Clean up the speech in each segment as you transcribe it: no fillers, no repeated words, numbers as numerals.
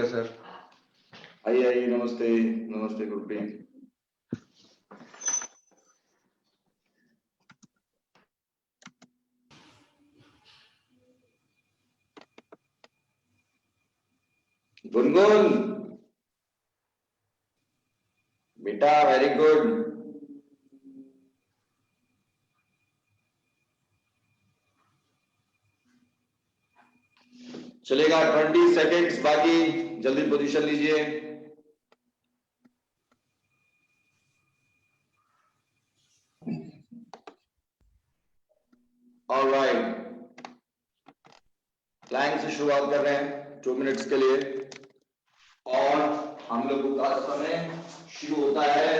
नमस्ते सर। आइए आइए, नमस्ते नमस्ते गुरप्रीत। गुनगुन बेटा, वेरी गुड। चलेगा, 20 सेकेंड्स बाकी, जल्दी पोजीशन लीजिए। ऑलराइट, प्लैंक से शुरुआत कर रहे हैं 2 मिनट्स के लिए और हम लोगों का समय शुरू होता है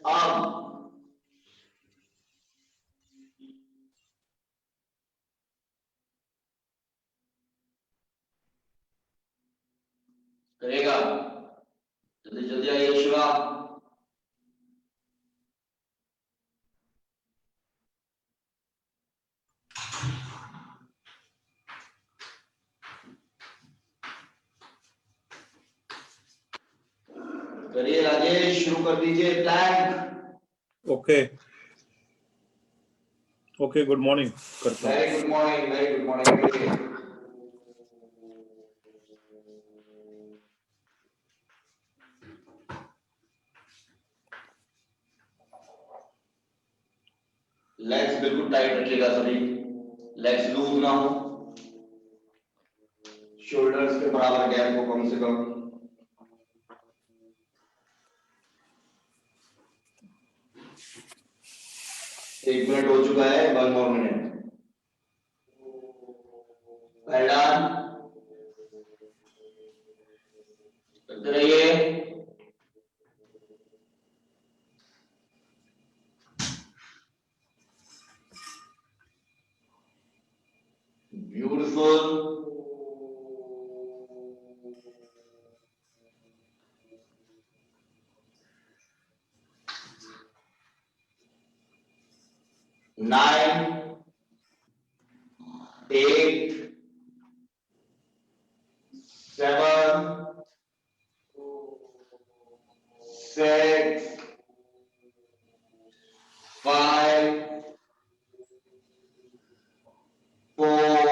अब। करेगा, जल्दी जल्दी आइए शिवा। करिए राजेश, शुरू कर दीजिए plank. Okay okay, good morning करता हूँ। Very good morning, very good morning. Legs बिल्कुल टाइट रखिएगा सभी, लेग्स लूज ना हो, शोल्डर्स के बराबर गैप हो कम से कम। एक मिनट हो चुका है, 1 more minute। वेल डन, करते रहिए। Beautiful. Nine, 8, 7, 6, 5, 4,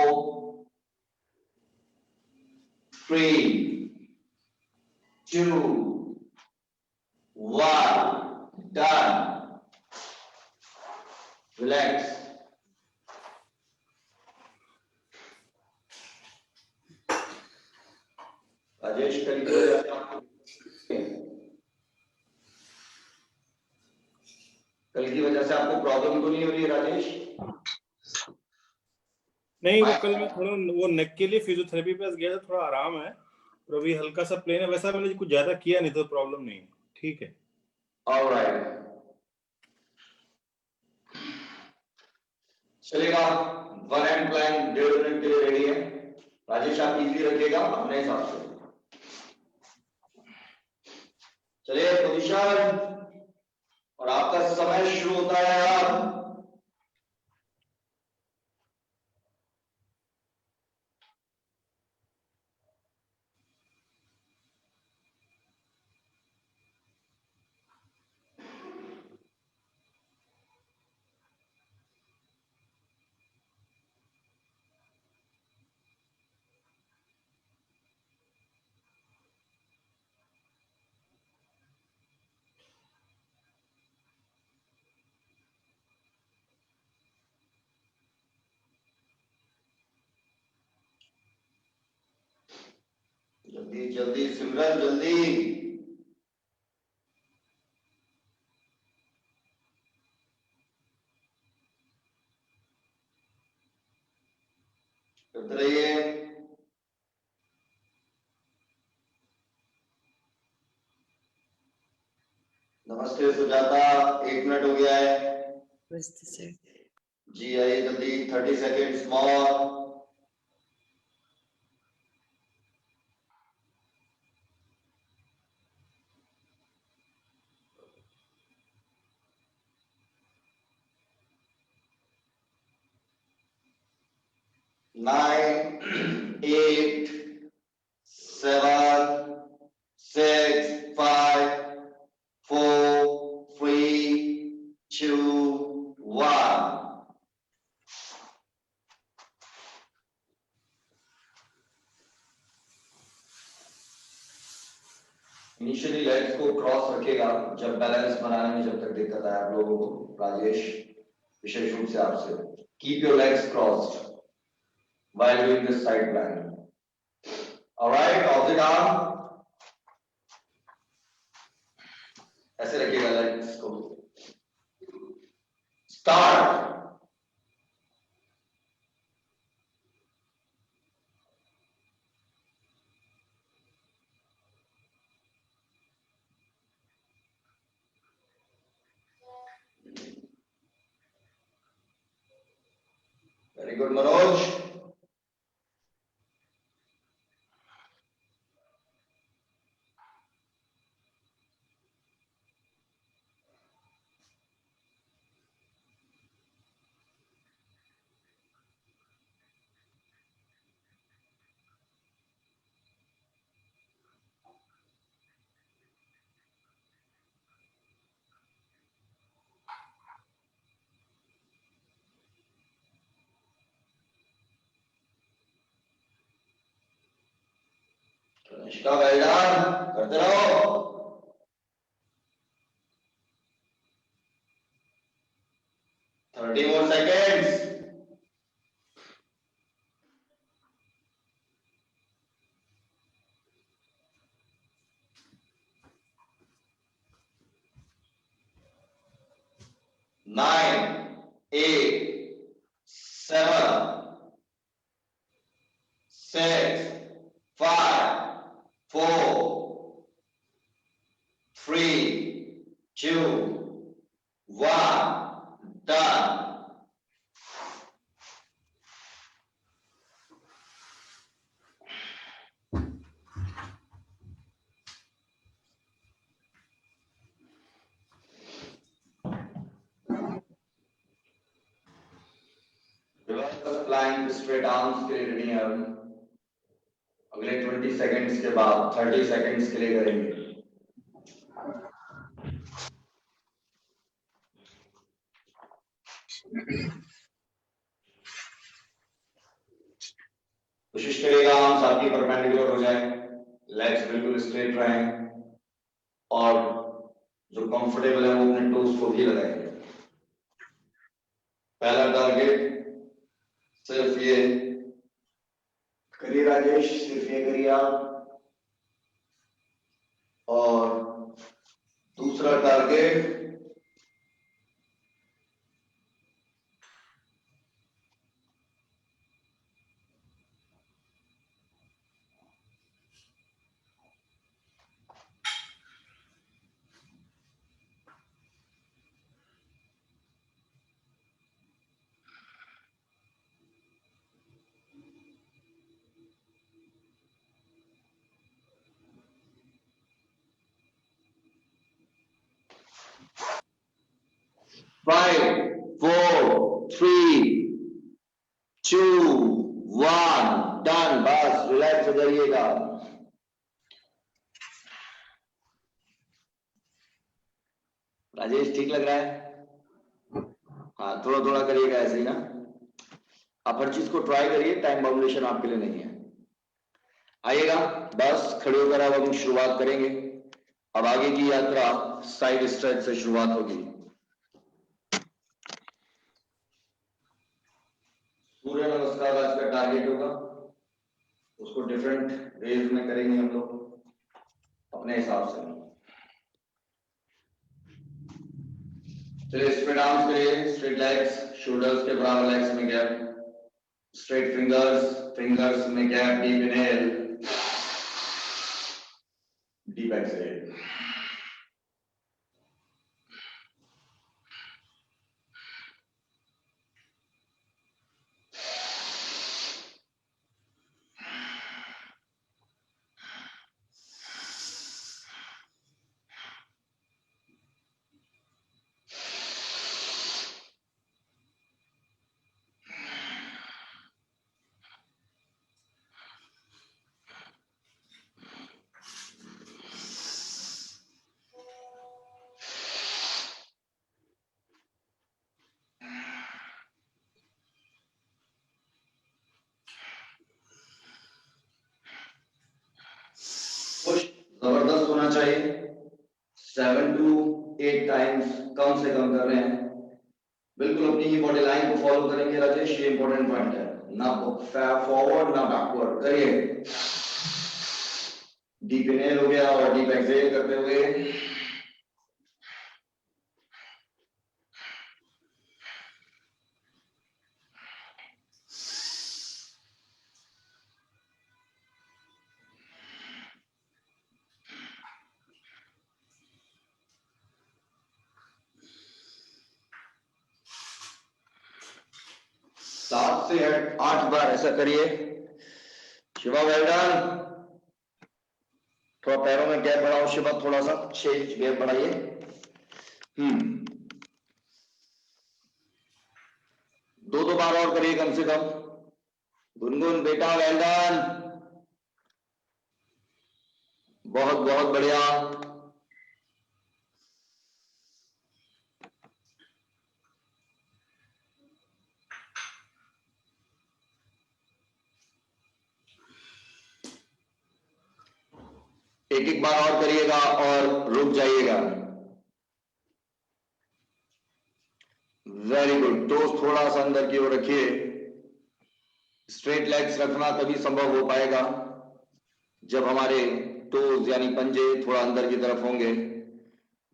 3, 2, 1, done। Relax. Rajesh, कल की वजह से आपको प्रॉब्लम तो नहीं हो रही है राजेश? नहीं, वो कल मैं थोड़ा वो नेक के लिए फिजियोथेरेपी पास गया था, थोड़ा आराम है और अभी हल्का सा प्लेन है। वैसा मैंने कुछ ज्यादा किया नहीं तो प्रॉब्लम नहीं है, ठीक है। ऑलराइट, चलेगा। 1 हैंड प्लैंक 1.5 मिनट के लिए रेडी है। राजेश, आप इजी रखिएगा अपने हिसाब से। चलिए पोजीशन, और आपका समय शुरू होता है अब। जल्दी जल्दी सिमरन, जल्दी। करते रहिए। नमस्ते सुजाता, 1 मिनट हो गया है। नमस्ते सर। जी आइए जल्दी, 30 सेकेंड्स मोर। नाइन, 8, 7, इनिशियली लेग्स को क्रॉस रखेगा जब बैलेंस बनाने में जब तक दिक्कत आए आप लोगों को, राजेश विशेष रूप से आपसे, keep your legs crossed while doing this side plank. All right, opposite arm ऐसे रखिएगा लेग्स को. Start. Very good, Manoj. Kanishka, well done. करते रहो. 30 more seconds. Nine, 8, 7, 6, 5, 4, 3, 2, 1. Done. Reverse plank straight arms के लिए ready हैं हम. अगले 20 seconds के बाद 30 seconds के लिए करेंगे. कोशिश करिएगा आर्म्स आपकी परपेंडिकुलर हो जाए, लेग्स बिल्कुल स्ट्रेट रहें और जो कंफर्टेबल है वो अपने टोस को भी लगाएंगे. पहला टारगेट सिर्फ ये करिए राजेश, सिर्फ ये करिए आप. और दूसरा टारगेट फाइव, 4, 3, 2, 1. डन. बस रिलैक्स हो जाइएगा. राजेश ठीक लग रहा है? हाँ, थोड़ा थोड़ा करिएगा ऐसे ही ना. आप हर चीज को ट्राई करिए, टाइम बाउंडेशन आपके लिए नहीं है. आइएगा, बस खड़े होकर अब हम शुरुआत करेंगे. अब आगे की यात्रा साइड स्ट्रेच से शुरुआत होगी. सूर्य नमस्कार आज का टारगेट होगा, उसको डिफरेंट वेज में करेंगे हम लोग अपने हिसाब से. चलिए, स्ट्रेट आर्म्स के लिए स्ट्रेट लेग्स, शोल्डर्स के बराबर लेग्स में गैप, स्ट्रेट फिंगर्स में gap, deep inhale, deep exhale. 8 times कम से कम कर रहे हैं। बिल्कुल अपनी ही बॉडी लाइन को फॉलो करेंगे राजेश, ये इंपॉर्टेंट पॉइंट है, ना फॉरवर्ड ना बैकवर्ड। करिए, डीप इनहेल हो गया और डीप एक्सहेल करते हुए सात से 8 बार ऐसा करिए। Shiva well done. थोड़ा पैरों में गैप बढ़ाओ शिवा, थोड़ा सा 6 इंच गैप बढ़ाइए। दो बार और करिए कम से कम। गुनगुन बेटा वेल डन, बहुत बहुत बढ़िया। एक एक बार और करिएगा और रुक जाइएगा। Very good. टोस थोड़ा सा अंदर की ओर रखिए। स्ट्रेट लेग्स रखना तभी संभव हो पाएगा जब हमारे टोज यानी पंजे थोड़ा अंदर की तरफ होंगे।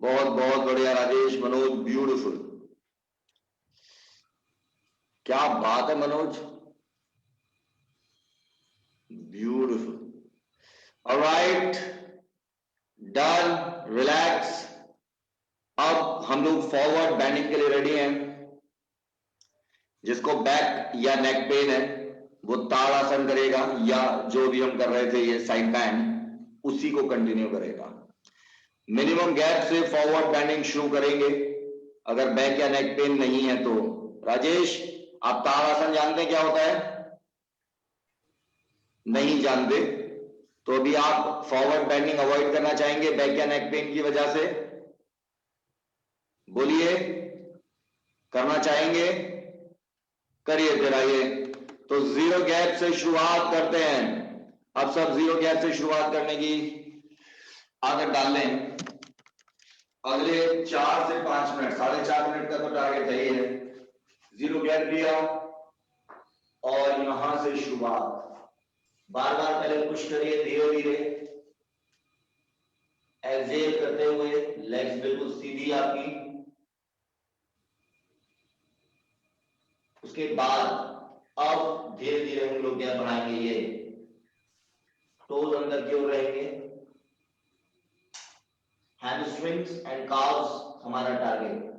बहुत बहुत बढ़िया राजेश, मनोज, ब्यूटीफुल। क्या बात है Manoj, beautiful. Alright, done, relax. अब हम लोग फॉरवर्ड बेंडिंग के लिए रेडी हैं। जिसको बैक या नेक पेन है वो ताड़ासन करेगा, या जो भी हम कर रहे थे ये साइड बैंड उसी को कंटिन्यू करेगा। मिनिमम गैप से फॉरवर्ड बैंडिंग शुरू करेंगे अगर बैक या नेक पेन नहीं है तो। राजेश, आप ताड़ासन जानते हैं क्या होता है? नहीं जानते? तो अभी आप फॉरवर्ड बैंडिंग अवॉइड करना चाहेंगे बैक या नेक पेन की वजह से? बोलिए, करना चाहेंगे? करिए फिर, आइए। तो जीरो गैप से शुरुआत करते हैं। अब सब जीरो गैप से शुरुआत करने की आदत डाल लें। अगले 4 से 5 मिनट, 4.5 मिनट का तो टारगेट है ही है। जीरो गैप लिया और यहां से शुरुआत। बार बार पहले पुश करिए, धीरे धीरे एक्सहेल करते हुए। लेग्स बिल्कुल सीधी आपकी। उसके बाद अब धीरे धीरे हम लोग क्या बनाएंगे, ये टोज अंदर की ओर रहेंगे। हैमस्ट्रिंग्स एंड काल्व्स हमारा टारगेट।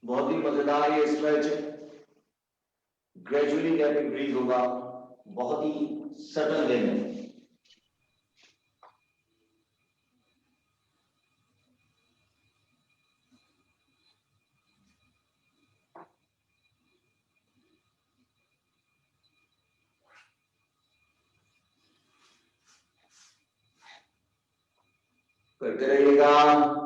बहुत ही मजेदार ये स्ट्रेच है। ग्रेजुअली गैप इंक्रीज होगा, बहुत ही सटल वे में। करते रहिएगा।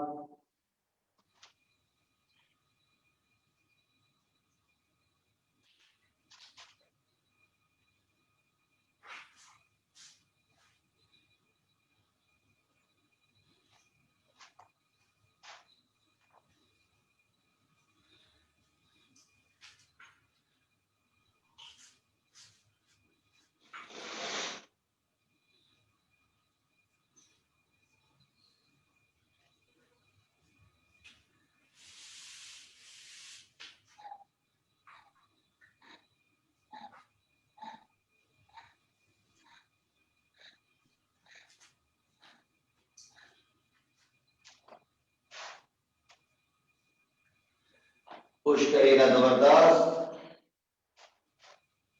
पुश करेगा जबरदस्त,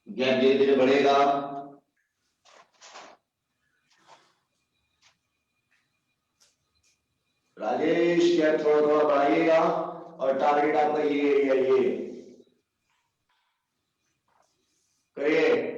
गैप धीरे धीरे बढ़ेगा। राजेश, गैप थोड़ा थोड़ा बढ़ाइएगा और टारगेट आपका ये एरिया, ये करिए।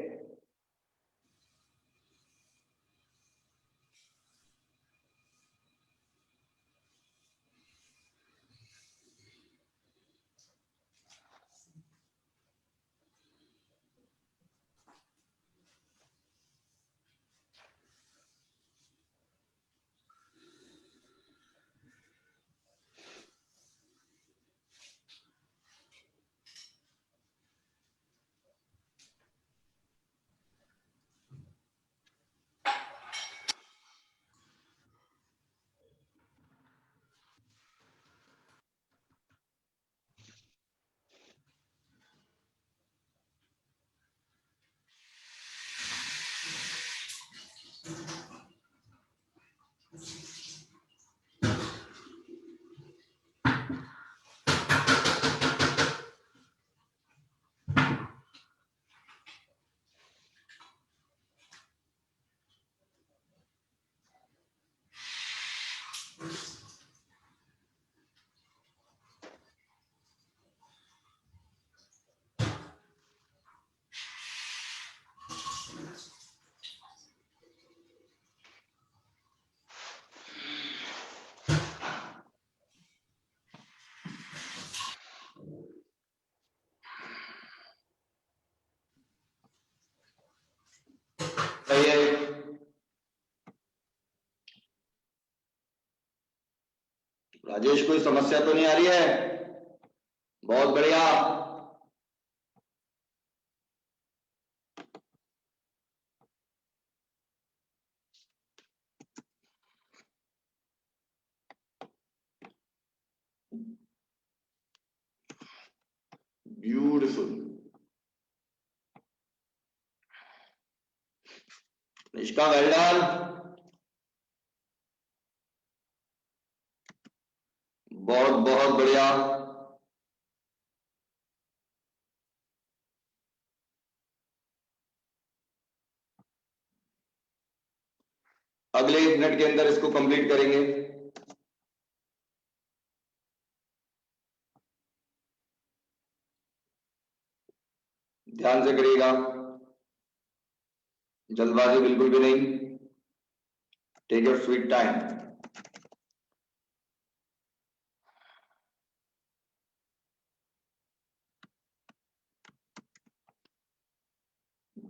सही है। राजेश, कोई समस्या तो नहीं आ रही है? बहुत बढ़िया। ब्यूटीफुल। Nishka, well done. बहुत बहुत बढ़िया। अगले 1 मिनट के अंदर इसको कंप्लीट करेंगे। ध्यान से करिएगा, जल्दबाजी बिल्कुल भी नहीं। Take your sweet time.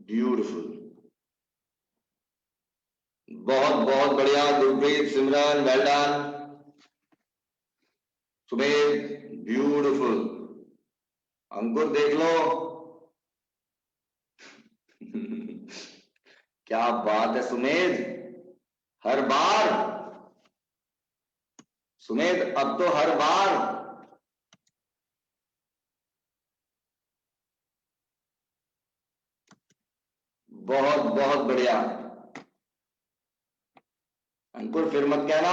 Beautiful. बहुत बहुत बढ़िया। Gurpreet, Simran, well done. Sumedh, beautiful. Ankur, देख लो। क्या बात है सुमेध, हर बार। सुमेध, अब तो हर बार। बहुत बहुत बढ़िया। अंकुर, फिर मत कहना।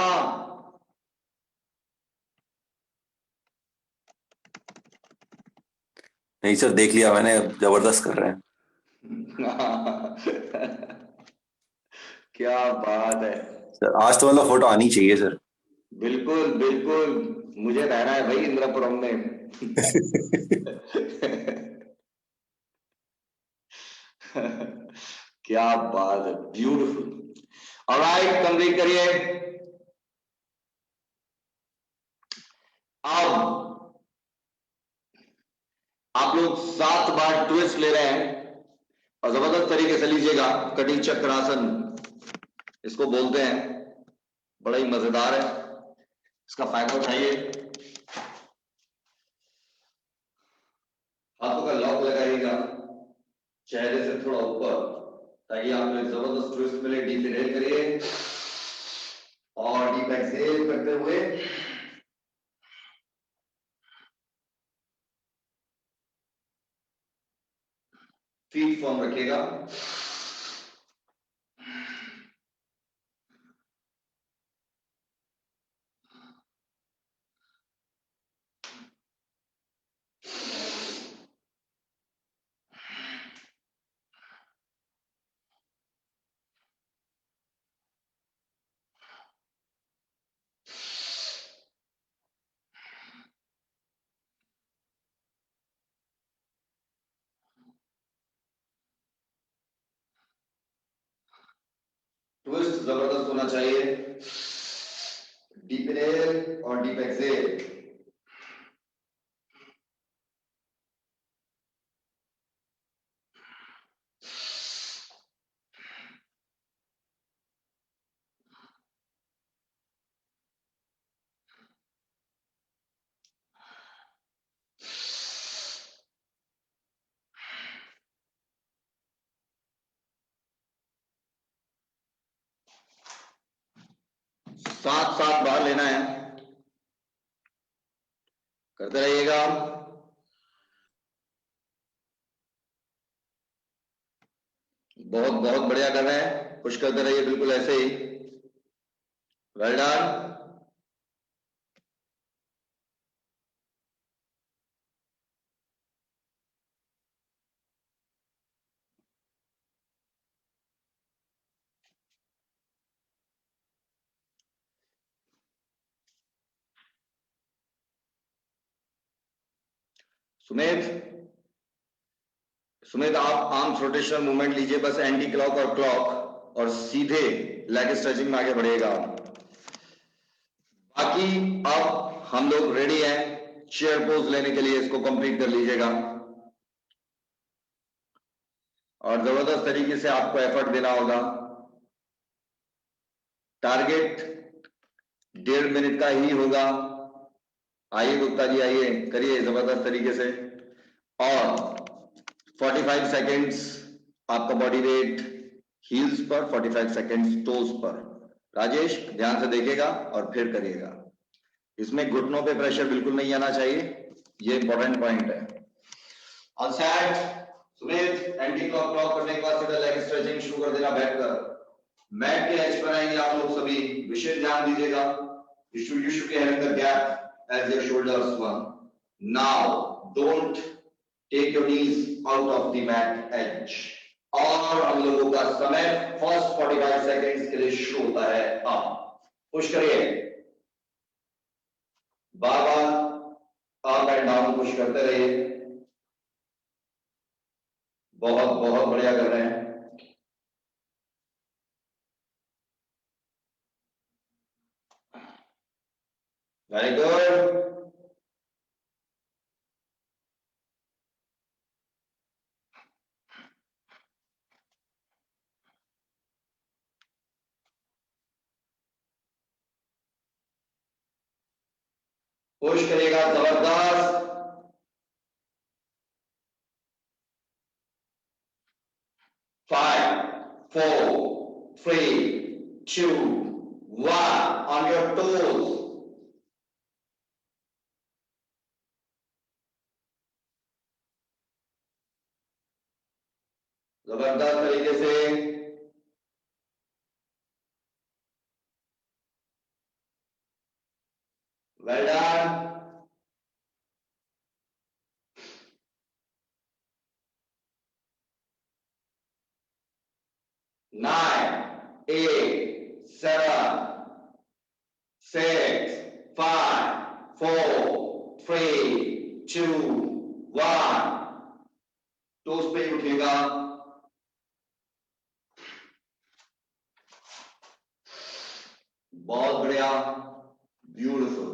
नहीं सर, देख लिया मैंने, अब जबरदस्त कर रहे हैं। क्या बात है। सर आज तो मतलब फोटो आनी चाहिए सर। बिल्कुल बिल्कुल, मुझे रहना है भाई इंद्रपुरम में। क्या बात है, ब्यूटीफुल। ऑलराइट, कंप्लीट करिए। अब आप लोग 7 बार ट्विस्ट ले रहे हैं और जबरदस्त तरीके से लीजिएगा। कटी चक्रासन इसको बोलते हैं, बड़ा ही मजेदार है, इसका फायदा उठाइए। हाथों का लॉक लगाइएगा चेहरे से थोड़ा ऊपर, ताकि आपको एक जबरदस्त ट्विस्ट मिले। डीप इनहेल करिए और डीप एक्सहेल करते हुए फीट फॉर्म रखिएगा। ट्विस्ट जबरदस्त होना चाहिए। डीप इनहेल और डीप एक्सहेल। सात सात बार लेना है, करते रहिएगा। बहुत बहुत बढ़िया कर रहे हैं, पुश करते रहिए बिल्कुल ऐसे ही। Well done. सुमेध, सुमेध, आप आर्म्स रोटेशनल मूवमेंट लीजिए बस, एंटी क्लॉक और क्लॉक, और सीधे लेग स्ट्रेचिंग में आगे बढ़िएगा। बाकी अब हम लोग रेडी हैं चेयर पोज लेने के लिए, इसको कंप्लीट कर लीजिएगा। और जबरदस्त तरीके से आपको एफर्ट देना होगा। टारगेट 1.5 मिनट का ही होगा। आइए गुप्ता जी, आइए, करिए जबरदस्त तरीके से। और 45 सेकेंड्स आपका बॉडी वेट हील्स पर, 45 सेकेंड्स टोज पर। राजेश ध्यान से देखेगा और फिर करिएगा। इसमें घुटनों पे प्रेशर बिल्कुल नहीं आना चाहिए, ये इंपॉर्टेंट पॉइंट है। All set Sumit, anti clock clock करने के बाद सीधा लेग स्ट्रेचिंग शुरू कर देना बैठकर। मैट के एज पर आएंगे आप लोग सभी, विशेष ध्यान दीजिएगा। You should be having the gap as your shoulders one. Now don't take your knees out of the mat edge. और हम लोगों का समय फर्स्ट 45 सेकेंड्स के लिए शुरू होता है। अब पुश करिए, बार बार अप एंड डाउन पुश करते रहिए। बहुत बहुत बढ़िया कर रहे हैं। Very good. पुश करिएगा जबरदस्त। 5 4 3 2 1 on your toes। जबरदस्त तरीके से। Well done. 9 8 7 6 5 4 3 2 1। टोस पे ही उठेगा। बहुत बढ़िया, ब्यूटीफुल।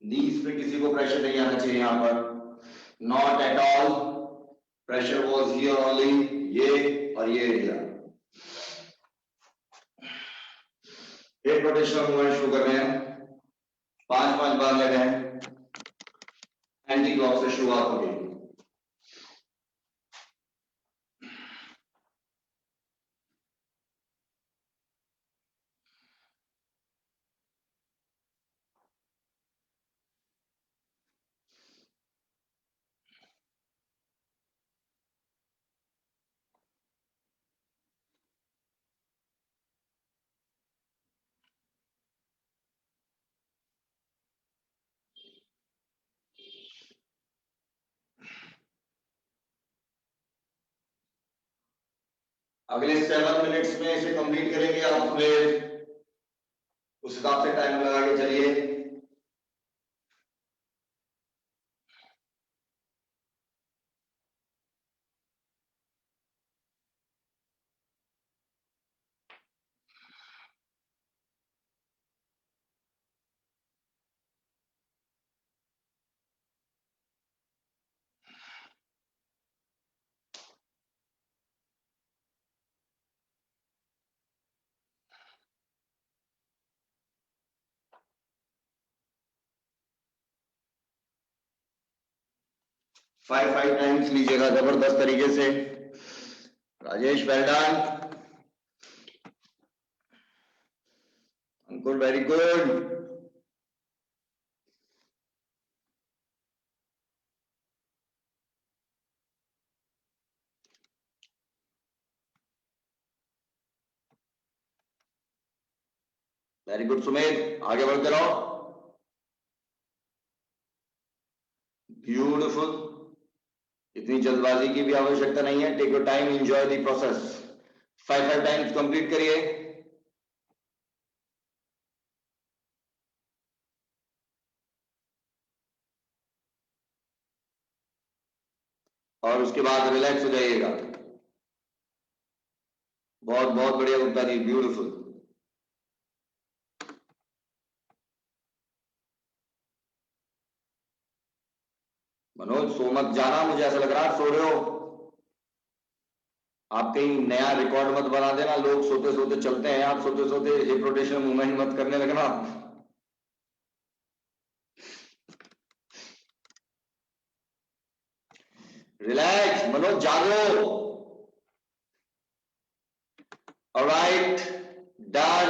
नीज पे किसी को प्रेशर नहीं आना चाहिए यहां पर, not at all. Pressure was here only, ये और ये एरिया। एक रोटेशनल मूवमेंट शुरू कर रहे हैं, 5 बार ले रहे हैं। एंटी क्लॉक से शुरुआत होगी। अगले 7 मिनट्स में इसे कंप्लीट करेंगे आप, फिर उस हिसाब से टाइम लगा के चलिए। फाइव टाइम्स लीजिएगा जबरदस्त तरीके से। Rajesh well done, Ankur very good. Very good Sumit, आगे बढ़ते रहो। ब्यूटीफुल। इतनी जल्दबाजी की भी आवश्यकता नहीं है, take your time, enjoy the process. 5 times complete करिए। और उसके बाद रिलैक्स हो जाइएगा। बहुत बहुत बढ़िया गुप्ता जी, ब्यूटीफुल। मनोज सो मत जाना, मुझे ऐसा लग रहा है आप सो रहे हो। आप कहीं नया रिकॉर्ड मत बना देना, लोग सोते सोते चलते हैं, आप सोते सोते हिप रोटेशन मूवमेंट मत करने लगना। रिलैक्स मनोज, जागो। Alright, done.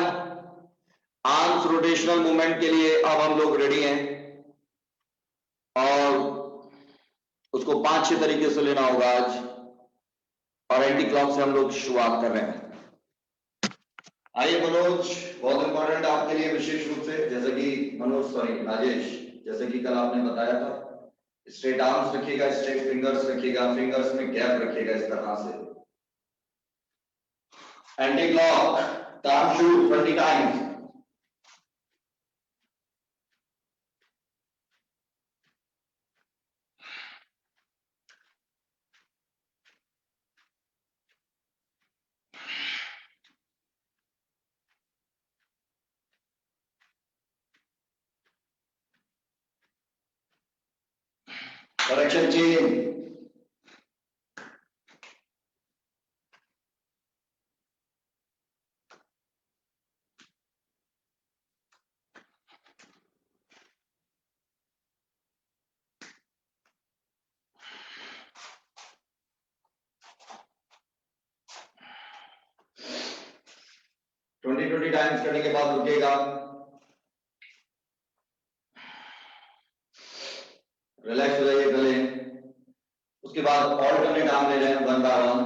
Arms rotational movement के लिए अब हम लोग रेडी हैं और उसको 5-6 तरीके से लेना होगा आज, और एंटी क्लॉक से हम लोग शुरुआत कर रहे हैं। आइए मनोज, बहुत इंपॉर्टेंट आपके लिए विशेष रूप से, जैसे कि मनोज सॉरी राजेश, जैसे कि कल आपने बताया था, स्ट्रेट आर्म्स रखिएगा, स्ट्रेट फिंगर्स रखिएगा, फिंगर्स में गैप रखिएगा इस तरह से। Anti clock, time shoot 20 times. Correction chain. Twenty times करने के बाद रुकेगा, रिलैक्स हो जाइए गले। उसके बाद ऑल्टरनेट आर्म ले रहे हैं 1 बाय 1।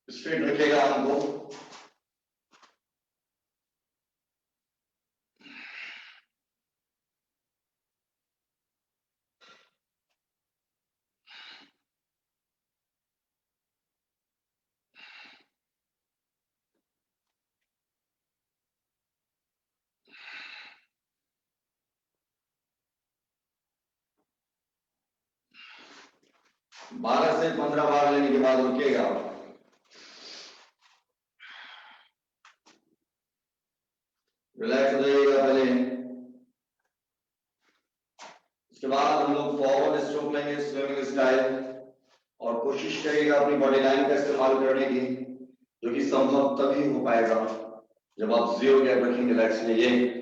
स्ट्रेट रखेगा हमको, बारह से 15 बार लेने के बाद रुकेगा, रिलैक्स हो जाइएगा पहले। उसके बाद हम लोग फॉरवर्ड स्ट्रोक लेंगे स्विमिंग स्टाइल, और कोशिश करिएगा अपनी बॉडी लाइन का इस्तेमाल करने की, जो कि संभव तभी हो पाएगा जब आप 0 गैप रखेंगे। रिलैक्स लीजिए।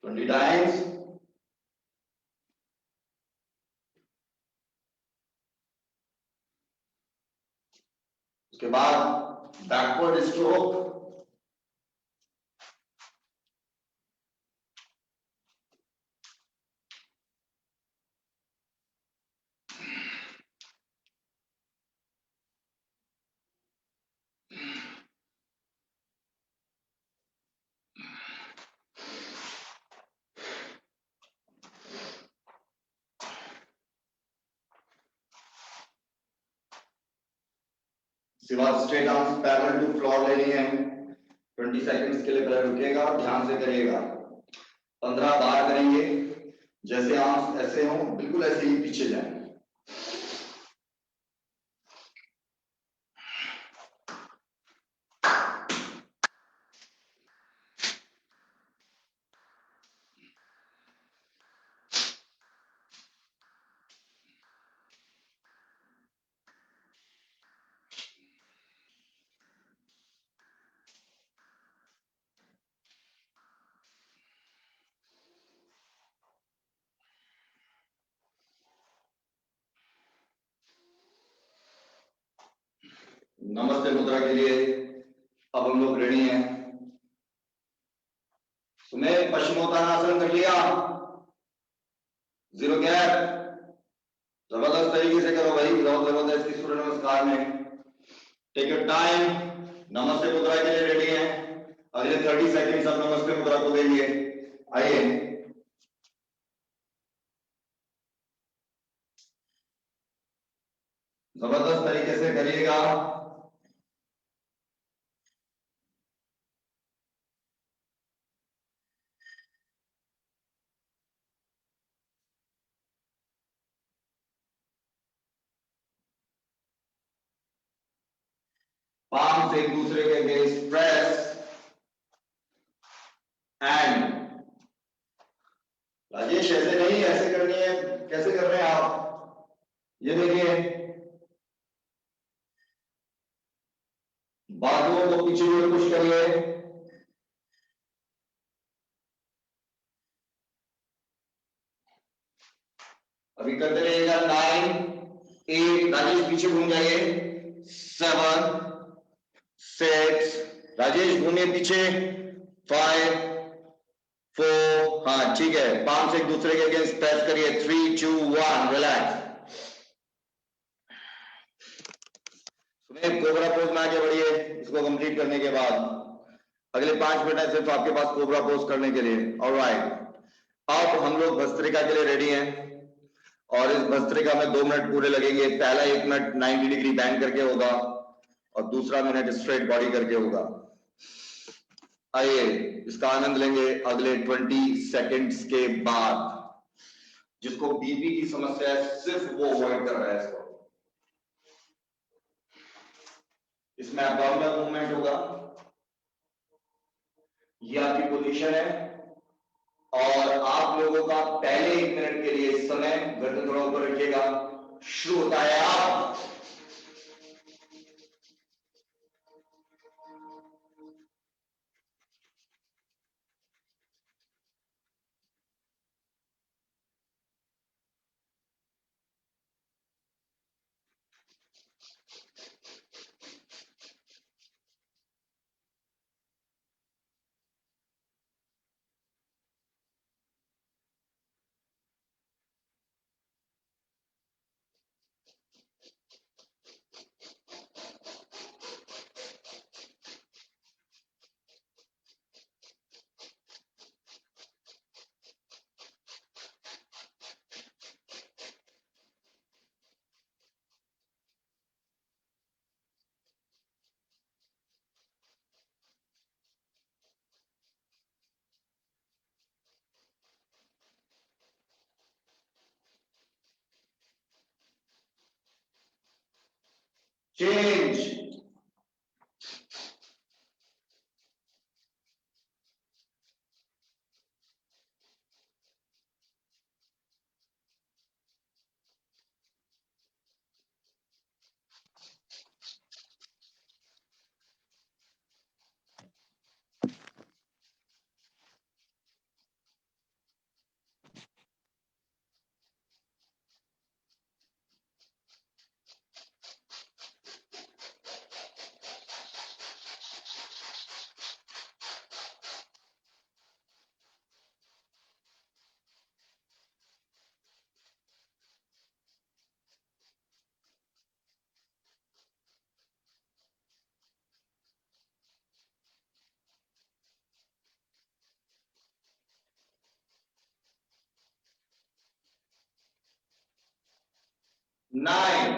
Twenty times. उसके बाद बैकवर्ड स्ट्रोक, उसके बाद straight arms parallel to floor लेनी है। 20 सेकंड्स के लिए पहले रुकेगा, ध्यान से करिएगा। 15 बार करेंगे, जैसे आर्म्स ऐसे हों बिल्कुल ऐसे ही पीछे जाएं। नमस्ते मुद्रा के लिए अब हम लोग रेडी हैं। सुमेर पश्चिमोत्तानासन कर लिया, 0 गैप, जबरदस्त तरीके से करो भाई, बहुत जबरदस्त इस सूर्य नमस्कार में। Take your time. नमस्ते मुद्रा के लिए रेडी हैं, अगले 30 सेकंड हम नमस्ते मुद्रा को देंगे। आइए, जबरदस्त तरीके से करिएगा। पाम एक दूसरे के अगेंस्ट प्रेस एंड राजेश ऐसे नहीं, ऐसे करनी है। कैसे कर रहे हैं आप? ये देखिए, बाजुओं को पीछे की ओर पुश करिए। अभी करते रहिएगा। 9 8 राजेश पीछे घूम जाइए। 7 6 राजेश घूमिए पीछे। 5 4 हाँ ठीक है। पाम से एक दूसरे के अगेंस्ट प्रेस करिए। 3 2 1 रिलैक्स। कोबरा पोज में आगे बढ़िए। इसको कंप्लीट करने के बाद अगले 5 मिनट है सिर्फ आपके पास कोबरा पोज करने के लिए। ऑलराइट, अब हम लोग भस्त्रिका के लिए रेडी हैं और इस भस्त्रिका में 2 मिनट पूरे लगेंगे। पहला 1 मिनट 90 डिग्री बैंड करके होगा और दूसरा मिनट स्ट्रेट बॉडी करके होगा। आइए इसका आनंद लेंगे अगले 20 सेकेंड्स के बाद। जिसको बीपी की समस्या है सिर्फ वो अवॉइड कर रहा है इसको। इसमें एब्डोमिनल मूवमेंट होगा। ये आपकी पोजीशन है और आप लोगों का पहले 1 मिनट के लिए समय गर्दन थोड़ा ऊपर रखिएगा। शुरू होता है आप। चेंज। Nine,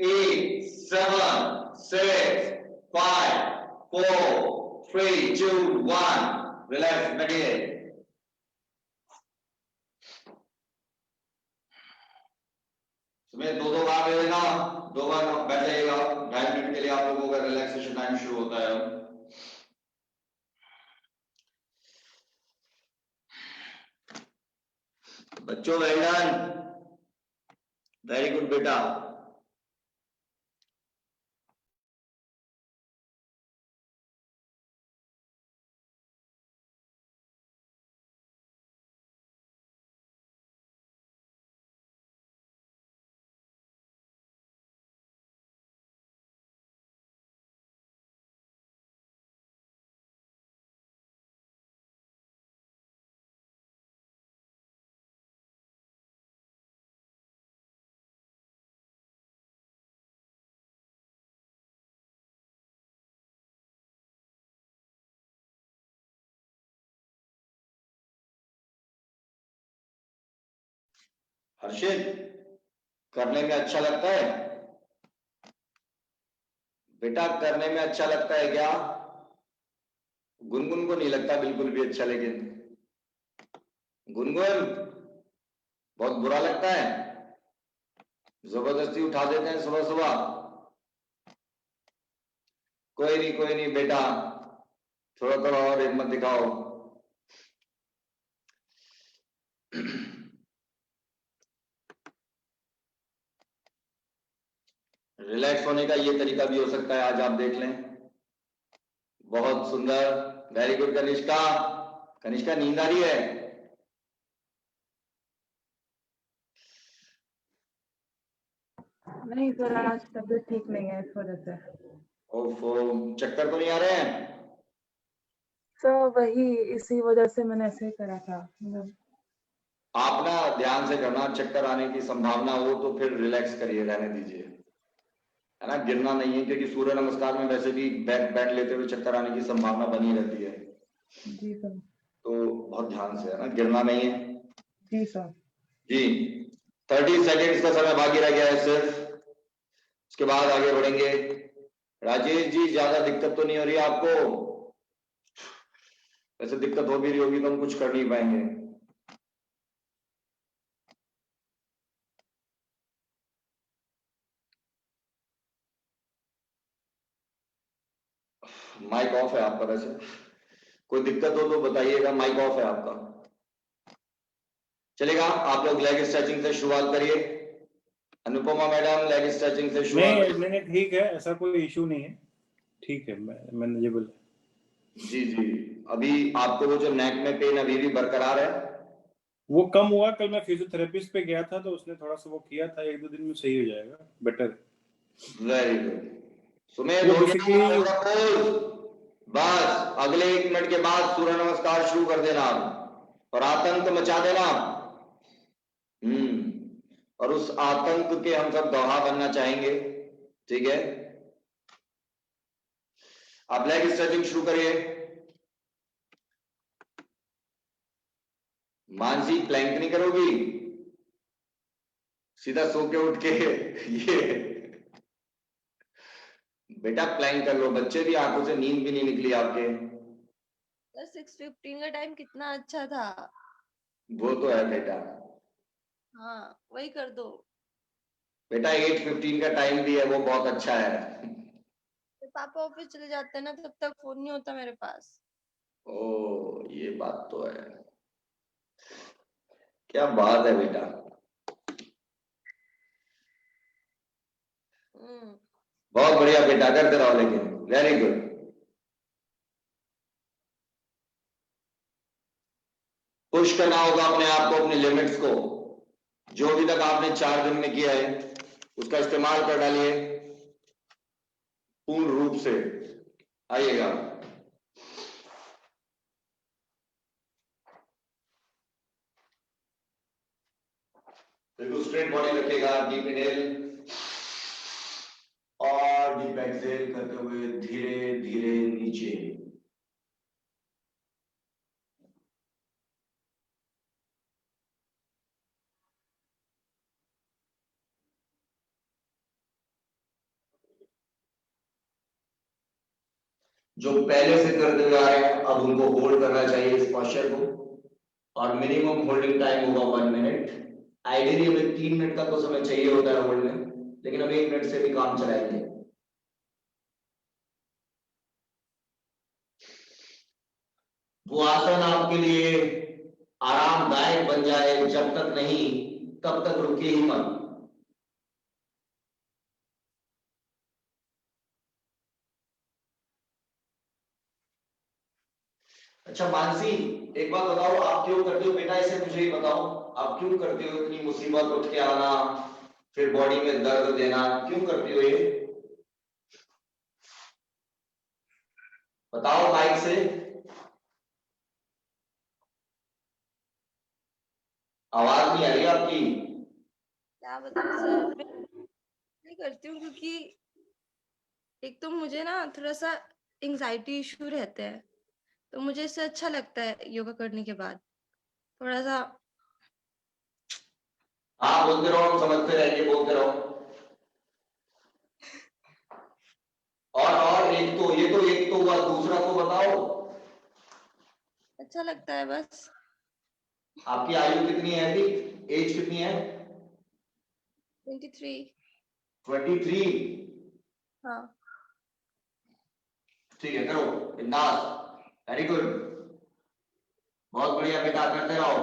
8, 7, 6, 5, 4, 3, 2, 1. Relax, बैठिए। सुबह 2-2 बार ले लेना, 2 बार बैठ जाइएगा। 2.5 मिनट के लिए आप लोगों का रिलैक्सेशन टाइम शुरू होता है। बच्चों वेल डन, वेरी गुड बेटा। हर्षित, करने में अच्छा लगता है बेटा? करने में अच्छा लगता है क्या? गुनगुन को नहीं लगता बिल्कुल भी अच्छा, लेकिन गुनगुन बहुत बुरा लगता है। जबरदस्ती उठा देते हैं सुबह सुबह। कोई नहीं बेटा, थोड़ा थोड़ा और हिम्मत दिखाओ। रिलैक्स होने का ये तरीका भी हो सकता है, आज आप देख लें। बहुत सुंदर, वेरी गुड कनिष्का। कनिष्का नींद आ रही है? नहीं सर, आज तबीयत ठीक नहीं है इस वजह से। ओफो, चक्कर तो नहीं आ रहे हैं? तो वही, इसी वजह से मैंने ऐसे ही करा था मतलब। आप ना ध्यान से करना, चक्कर आने की संभावना हो तो फिर रिलैक्स करिए, रहने दीजिए, है ना। गिरना नहीं है, क्योंकि सूर्य नमस्कार में वैसे भी बैक बैंड लेते हुए चक्कर आने की संभावना बनी रहती है। जी सर। तो बहुत ध्यान से, है ना, गिरना नहीं है। जी सर। जी, 30 सेकेंड्स का समय बाकी रह गया है सिर्फ, उसके बाद आगे बढ़ेंगे। राजेश जी, ज्यादा दिक्कत तो नहीं हो रही आपको? वैसे दिक्कत हो भी रही होगी तो हम कुछ कर नहीं पाएंगे। माइक ऑफ है आपका, वैसे कोई दिक्कत हो तो बताइएगा, माइक ऑफ है आपका। चलेगा, आप लोग लेग स्ट्रेचिंग से शुरुआत करिए। अनुपमा मैडम, लेग स्ट्रेचिंग से शुरुआत। नहीं ठीक है, ऐसा कोई इशू नहीं है, ठीक है, मैनेजेबल है। जी जी, अभी आपको वो जो नेक में पेन अभी भी बरकरार है? वो कम हुआ, कल मैं फिजियोथेरेपिस्ट पे गया था तो उसने थोड़ा सा वो किया था, 1-2 दिन में सही हो जाएगा, बेटर। Very good. सुमेध, वो हो बेसिकली गया पोज? बस अगले 1 मिनट के बाद सूर्य नमस्कार शुरू कर देना और आतंक मचा देना। और उस आतंक के हम सब गवाह बनना चाहेंगे, ठीक है। आप लेग स्ट्रेचिंग शुरू करिए। मानसी, प्लैंक नहीं करोगी? सीधा सो के उठ के ये बेटा प्लैंक कर लो, बच्चे भी, आंखों से नींद भी नहीं निकली आपके। 6:15 का टाइम कितना अच्छा था। वो तो है बेटा। हाँ, वही कर दो। बेटा 8:15 का टाइम भी है, वो बहुत अच्छा है। तो पापा ऑफिस चले जाते हैं ना, तब तक फोन नहीं होता मेरे पास। ओ, ये बात तो है। क्या बात है बेटा। बहुत बढ़िया बेटा, करते रहो, लेकिन वेरी गुड। पुश करना होगा अपने आप को, अपनी लिमिट्स को। जो अभी तक आपने 4 दिन में किया है उसका इस्तेमाल कर डालिए पूर्ण रूप से। आइएगा, बिल्कुल स्ट्रेट बॉडी रखिएगा, डीप इनहेल और डीप एक्सहेल करते हुए धीरे धीरे नीचे। जो पहले से करते हुए आ रहे हैं अब उनको होल्ड करना चाहिए इस पोस्चर को, और मिनिमम होल्डिंग टाइम होगा 1 मिनट। आइडियली हमें 3 मिनट का तो समय चाहिए होता है होल्ड में, लेकिन हम 1 मिनट से भी काम चलाएंगे। वो आसन आपके लिए आरामदायक बन जाए, जब तक नहीं तब तक रुकिए ही मत। अच्छा मानसी, एक बात बताओ, आप क्यों करते हो बेटा, इसे मुझे ही बताओ, आप क्यों करते हो इतनी मुसीबत उठ के आना, फिर बॉडी में दर्द देना, क्यों करती हो ये? बताओ माइक से। आवाज नहीं आ रही आपकी। क्या बताऊं सर, मैं नहीं करती हूँ क्योंकि एक तो मुझे ना थोड़ा सा एंजाइटी इशू रहते हैं, तो मुझे इससे अच्छा लगता है योगा करने के बाद थोड़ा सा। हाँ बोलते रहो, हम समझते रहेंगे, बोलते रहो। और एक तो ये तो एक तो हुआ, दूसरा तो बताओ। अच्छा लगता है बस। आपकी आयु कितनी है अभी, एज कितनी है? 23। 23। हाँ। ठीक है, करो बिंदास, वेरी गुड, बहुत बढ़िया बेटा, करते रहो।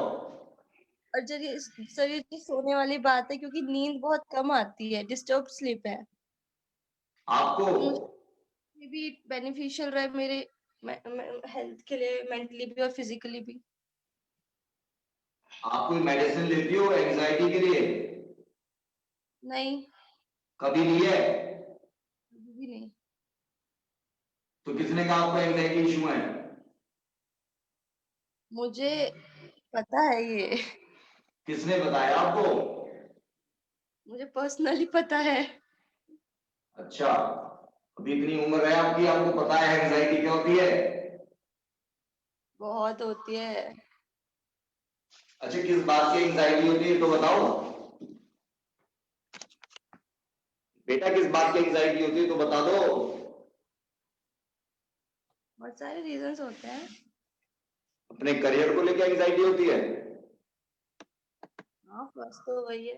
और जब ये सर ये जो सोने वाली बात है, क्योंकि नींद बहुत कम आती है, डिस्टर्ब स्लीप है, आपको ये भी बेनिफिशियल रहा है मेरे हेल्थ के लिए, मेंटली भी और फिजिकली भी। आप कोई मेडिसिन लेती हो एंजाइटी के लिए? नहीं, कभी ली है? कभी भी नहीं। तो किसने कहा आपको एंजाइटी इशू है? मुझे पता है ये, किसने बताया आपको? मुझे पर्सनली पता है। अच्छा, अभी इतनी उम्र है आपकी, आपको पता है एंजाइटी क्या होती है? बहुत होती है। अच्छा, किस बात की एंजाइटी होती है तो बताओ बेटा, किस बात की एंजाइटी होती है तो बता दो। बहुत सारे रीजंस होते हैं। अपने करियर को लेकर एंजाइटी होती है? हाँ, फर्स्ट तो वही है।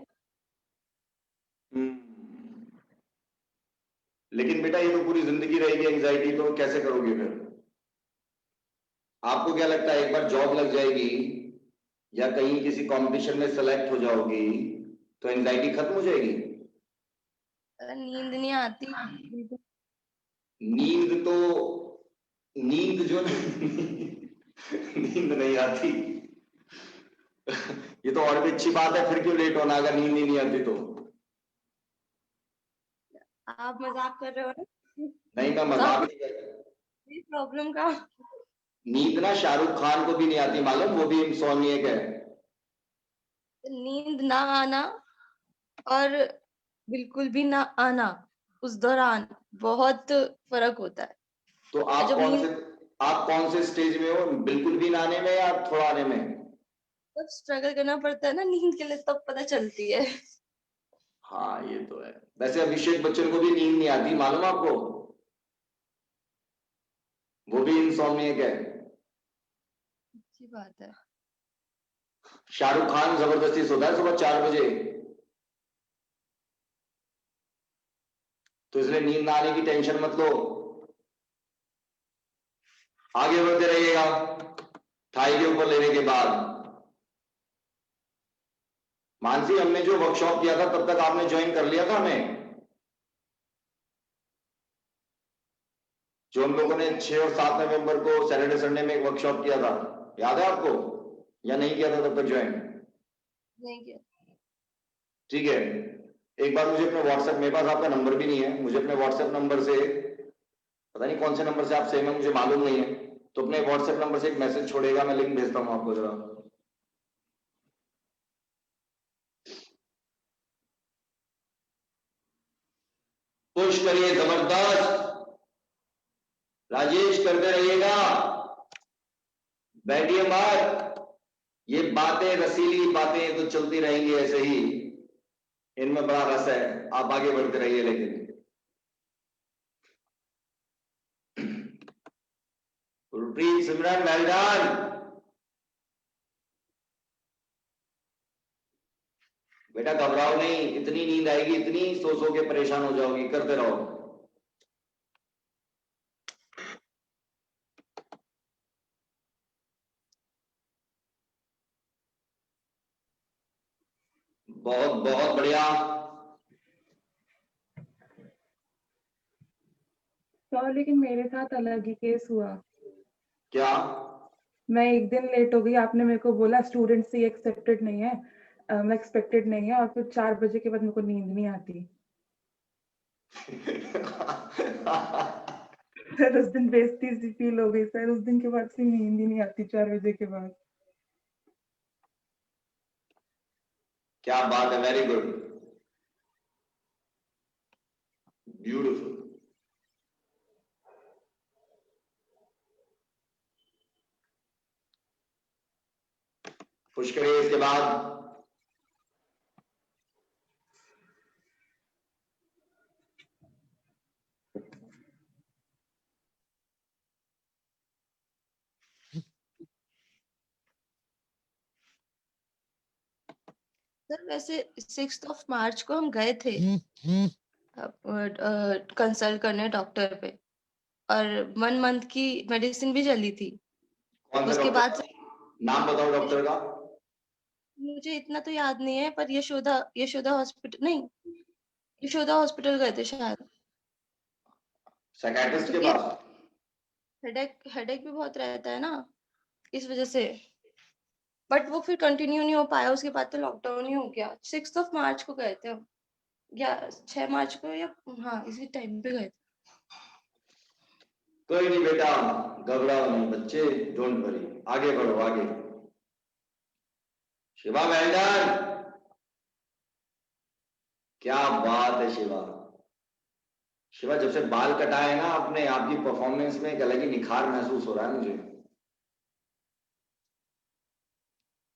लेकिन बेटा ये तो पूरी जिंदगी रहेगी एंजाइटी, तो कैसे करोगे फिर? आपको क्या लगता है एक बार जॉब लग जाएगी या कहीं किसी कंपटीशन में सेलेक्ट हो जाओगी तो एंजाइटी खत्म हो जाएगी? नींद नहीं आती बिल्कुल। नींद तो, नींद जो नींद नहीं आती ये तो और भी अच्छी बात है, फिर क्यों लेट होना अगर नींद ही नहीं आती तो? आप मजाक कर रहे हो ना? नहीं, मैं मजाक नहीं कर रहा। प्रॉब्लम का नींद ना शाहरुख खान को भी नहीं आती मालूम, वो भी इंसोम्निएक है। नींद ना आना और बिल्कुल भी ना आना, उस दौरान बहुत फर्क होता है। तो जब नींद आप कौन से स्टेज में हो, बिल्कुल भी ना आने में या थोड़ा आने में? तब स्ट्रगल करना पड़ता है ना नींद के लिए, तब पता चलती है। हाँ ये तो है। वैसे अभिषेक बच्चन को भी नींद नहीं आती मालूम आपको, वो भी इंसोम्निएक है। अच्छी बात है। शाहरुख खान जबरदस्ती सोता है सुबह 4 बजे, तो इसलिए नींद ना आने की टेंशन मत लो, आगे बढ़ते रहिएगा थाई के ऊपर लेने के बाद। मानसी, हमने जो वर्कशॉप किया था तब तक आपने ज्वाइन कर लिया था हमें, जो हम लोगों ने 6 और 7 नवंबर को सैटरडे संडे में एक वर्कशॉप किया था, याद है आपको या नहीं किया था तब तक ज्वाइन? नहीं किया। ठीक है, एक बार मुझे अपने व्हाट्सएप, मेरे पास आपका नंबर भी नहीं है, मुझे अपने व्हाट्सएप नंबर से, पता नहीं कौन से नंबर से आप सेम है मुझे मालूम नहीं है, तो अपने व्हाट्सएप नंबर से एक मैसेज छोड़ेगा, मैं लिंक भेजता हूं आपको जरा। पुश करिए जबरदस्त, राजेश करते रहिएगा, बैठिए मत, ये बातें रसीली बातें तो चलती रहेंगी ऐसे ही, इनमें बड़ा रस है, आप आगे बढ़ते रहिए। लेकिन गुरप्रीत सिमरन वेल डन, बेटा घबराओ नहीं, इतनी नींद आएगी, इतनी सो सो के परेशान हो जाओगी, करते रहो। बहुत बहुत बढ़िया। सर लेकिन मेरे साथ अलग ही केस हुआ। क्या? मैं एक दिन लेट हो गई, आपने मेरे को बोला स्टूडेंट से एक्सेप्टेड नहीं है, एक्सपेक्टेड नहीं है, और फिर 4 बजे के बाद मेरे को नींद नहीं आती। सर उस दिन बेइज्जती सी फील हो गई सर, उस दिन के बाद से नींद ही नहीं आती 4 बजे के बाद। क्या बात है, वेरी गुड, ब्यूटीफुल। पुश करिए इसके बाद, सर वैसे 6 मार्च को हम गए थे कंसल्ट करने डॉक्टर पे, और 1 मंथ की मेडिसिन भी चली थी। कौन सा उसके बाद डॉक्टर? नाम बताओ डॉक्टर का। मुझे इतना तो याद नहीं है, पर यशोदा हॉस्पिटल नहीं, यशोदा हॉस्पिटल गए थे शायद, साइकियाट्रिस्ट के क्योंकि पास? हेडेक भी बहुत रहता है ना, इस वजह से। बट वो फिर कंटिन्यू नहीं हो पाया, उसके बाद तो लॉकडाउन ही हो गया। 6 मार्च को गए थे हम, या 6 मार्च को, या हाँ इसी टाइम पे गए थे। कोई नहीं बेटा, घबराओ नहीं बच्चे, डोंट वरी, आगे बढ़ो आगे। शिवा वेल, क्या बात है शिवा। शिवा, जब से बाल कटाए ना आपने, आपकी परफॉर्मेंस में एक अलग ही निखार महसूस हो रहा है मुझे।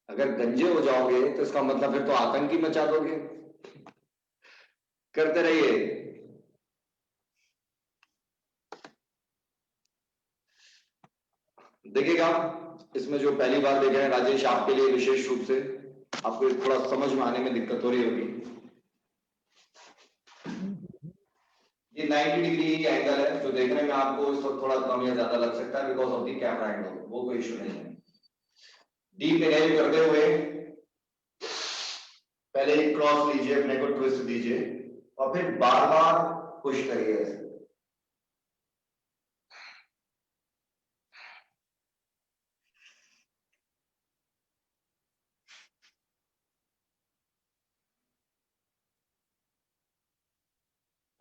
अगर गंजे हो जाओगे तो इसका मतलब फिर तो आतंक ही मचा दोगे। करते रहिए। देखिएगा, इसमें जो पहली बार देख रहे हैं राजेश, आपके लिए विशेष रूप से आपको थोड़ा समझ में आने में दिक्कत हो रही होगी। ये 90 डिग्री ही एंगल है जो देखने में आपको इस वक्त थोड़ा कम या ज्यादा लग सकता है because of the camera angle, वो कोई इशू नहीं है। डीप इनहेल करते हुए पहले एक क्रॉस लीजिए, अपने को ट्विस्ट दीजिए और फिर बार बार पुश करिए ऐसे।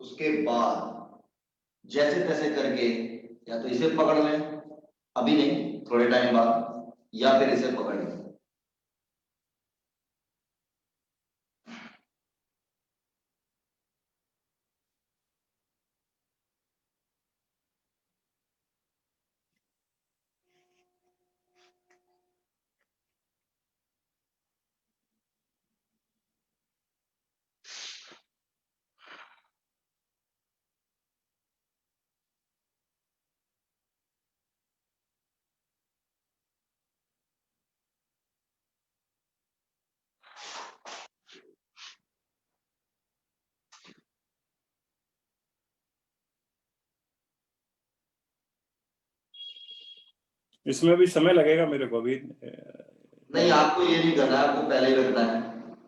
उसके बाद जैसे तैसे करके या तो इसे पकड़ लें, अभी नहीं थोड़े टाइम बाद, या फिर इसे पकड़ लें। इसमें भी समय लगेगा मेरे को अभी। नहीं, आपको ये नहीं करना है, आपको पहले ही रखना है।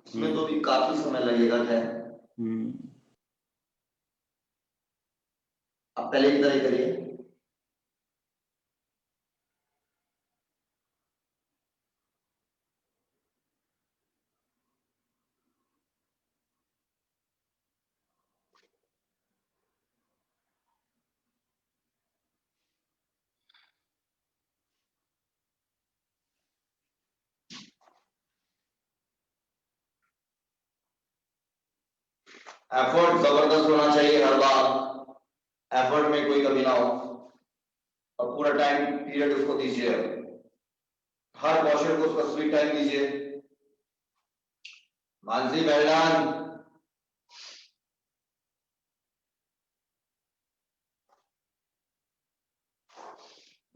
इसमें हम्म, तो भी काफी समय लगेगा। है हम्म। आप पहले की तरह ही करिए। एफर्ट जबरदस्त होना चाहिए हर बार, एफर्ट में कोई कमी ना हो और पूरा टाइम पीरियड उसको दीजिए। हर पोर्शन को उसका स्वीट टाइम दीजिए। मानसी वेल,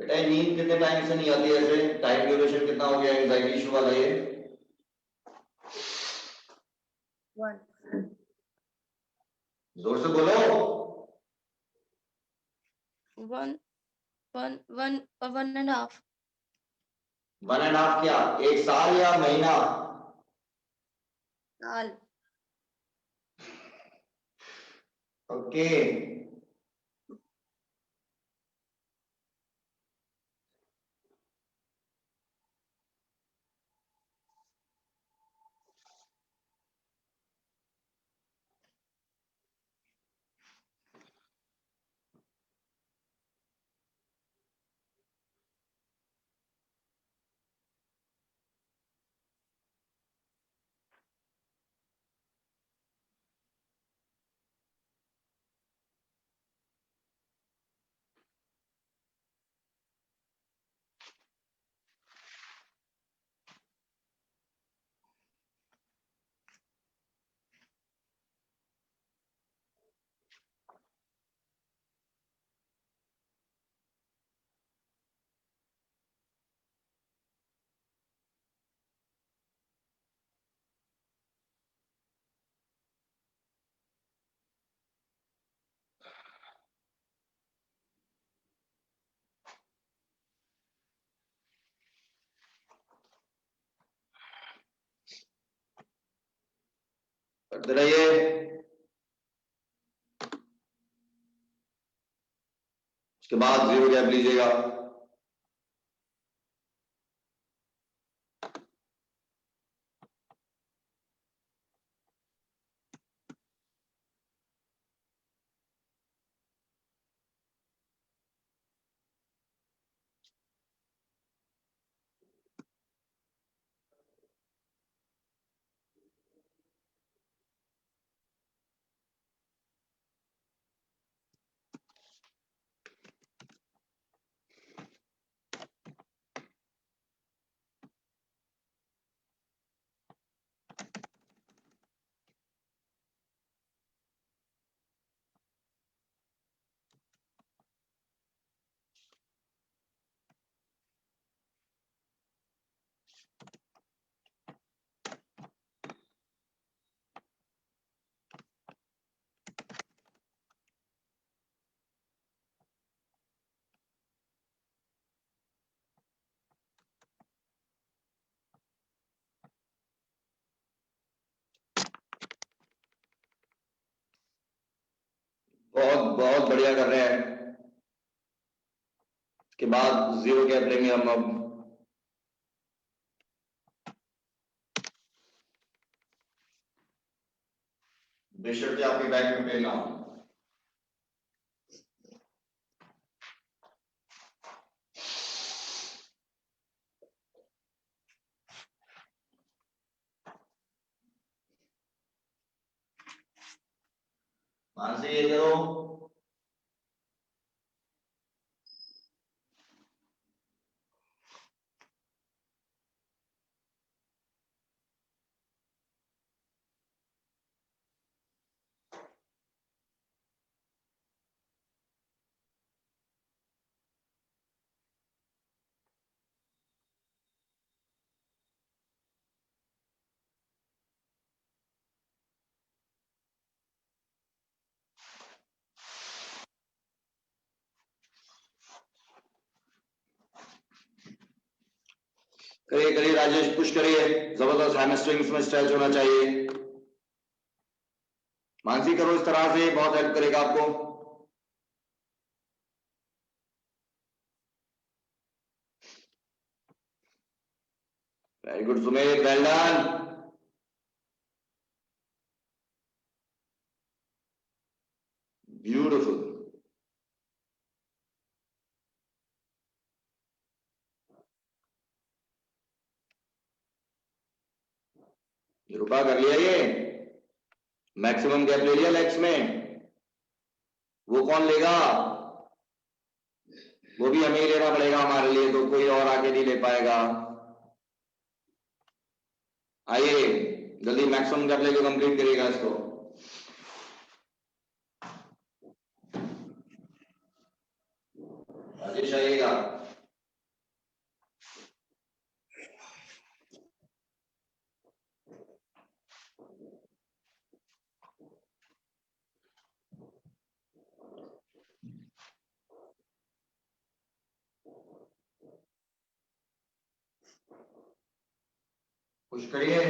बेटा ये नींद कितने टाइम से नहीं आती ऐसे? टाइम ड्यूरेशन कितना हो गया एंजाइटी इशू वाला ये? 1 जोर से बोलो। 1 1.5 1.5 क्या, 1 साल या महीना? साल। ओके। करते रहिए। उसके बाद 0 गैप लीजिएगा। बहुत बहुत बढ़िया कर रहे हैं। इसके बाद 0 गैप लेंगे हम अब। बेशर्ते आपके बैग में पेन ना हो। मानसी ये करो। करिए करिए राजेश, पुश करिए। जबरदस्त हैमस्ट्रिंग्स में स्ट्रेच होना चाहिए। मानसी करो इस तरह से, बहुत हेल्प करेगा आपको। Very good Sumit, well done. Beautiful. Rupa कर लिया ये। मैक्सिमम गैप ले लिया लेग्स में। वो कौन लेगा? वो भी हमें ही लेना पड़ेगा हमारे लिए, तो कोई और आगे नहीं ले पाएगा। आइए जल्दी मैक्सिमम गैप लेके कंप्लीट करिएगा इसको। राजेश आइएगा। पुश करिए।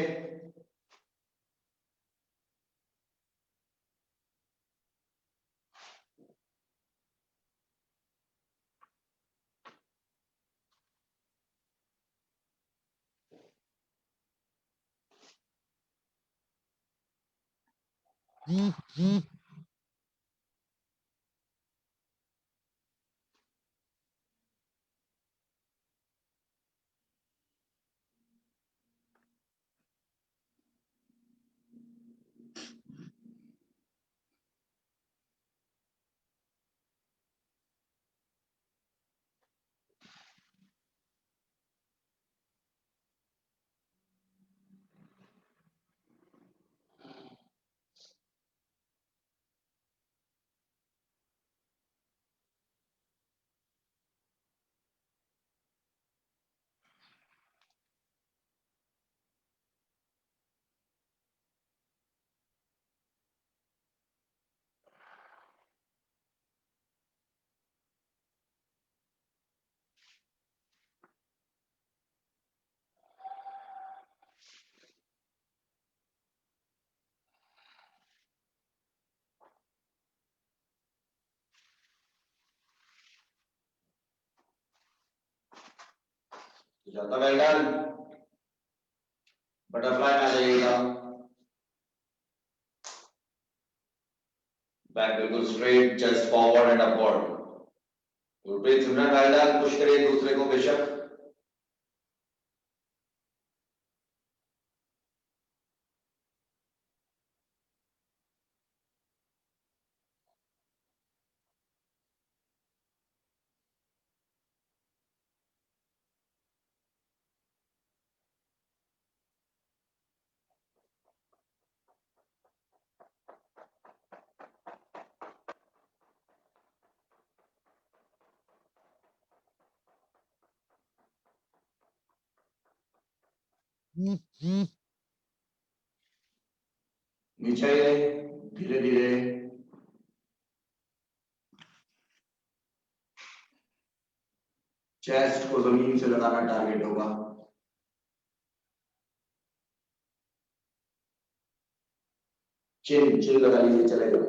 Sujata well done. बटरफ्लाई में आ जाइएगा, बैक बिल्कुल straight, chest forward and upward. Gurpreet Simran well done, push करिए दूसरे को बेशक। नीचे आइए धीरे धीरे। चेस्ट को जमीन से लगाना टारगेट होगा। चिन लगा लीजिए, चलेगा।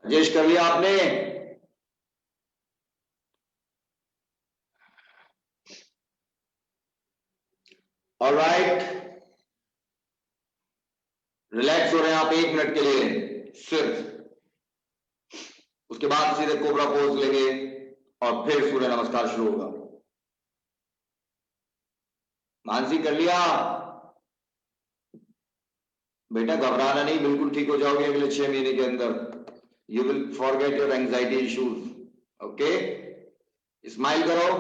राजेश कर लिया आपने? ऑलराइट, रिलैक्स हो रहे हैं आप 1 मिनट के लिए सिर्फ। उसके बाद सीधे कोबरा पोज लेंगे और फिर सूर्य नमस्कार शुरू होगा। मानसी कर लिया? बेटा घबराना नहीं, बिल्कुल ठीक हो जाओगे अगले 6 महीने के अंदर। You will forget your anxiety issues. Okay, smile करो,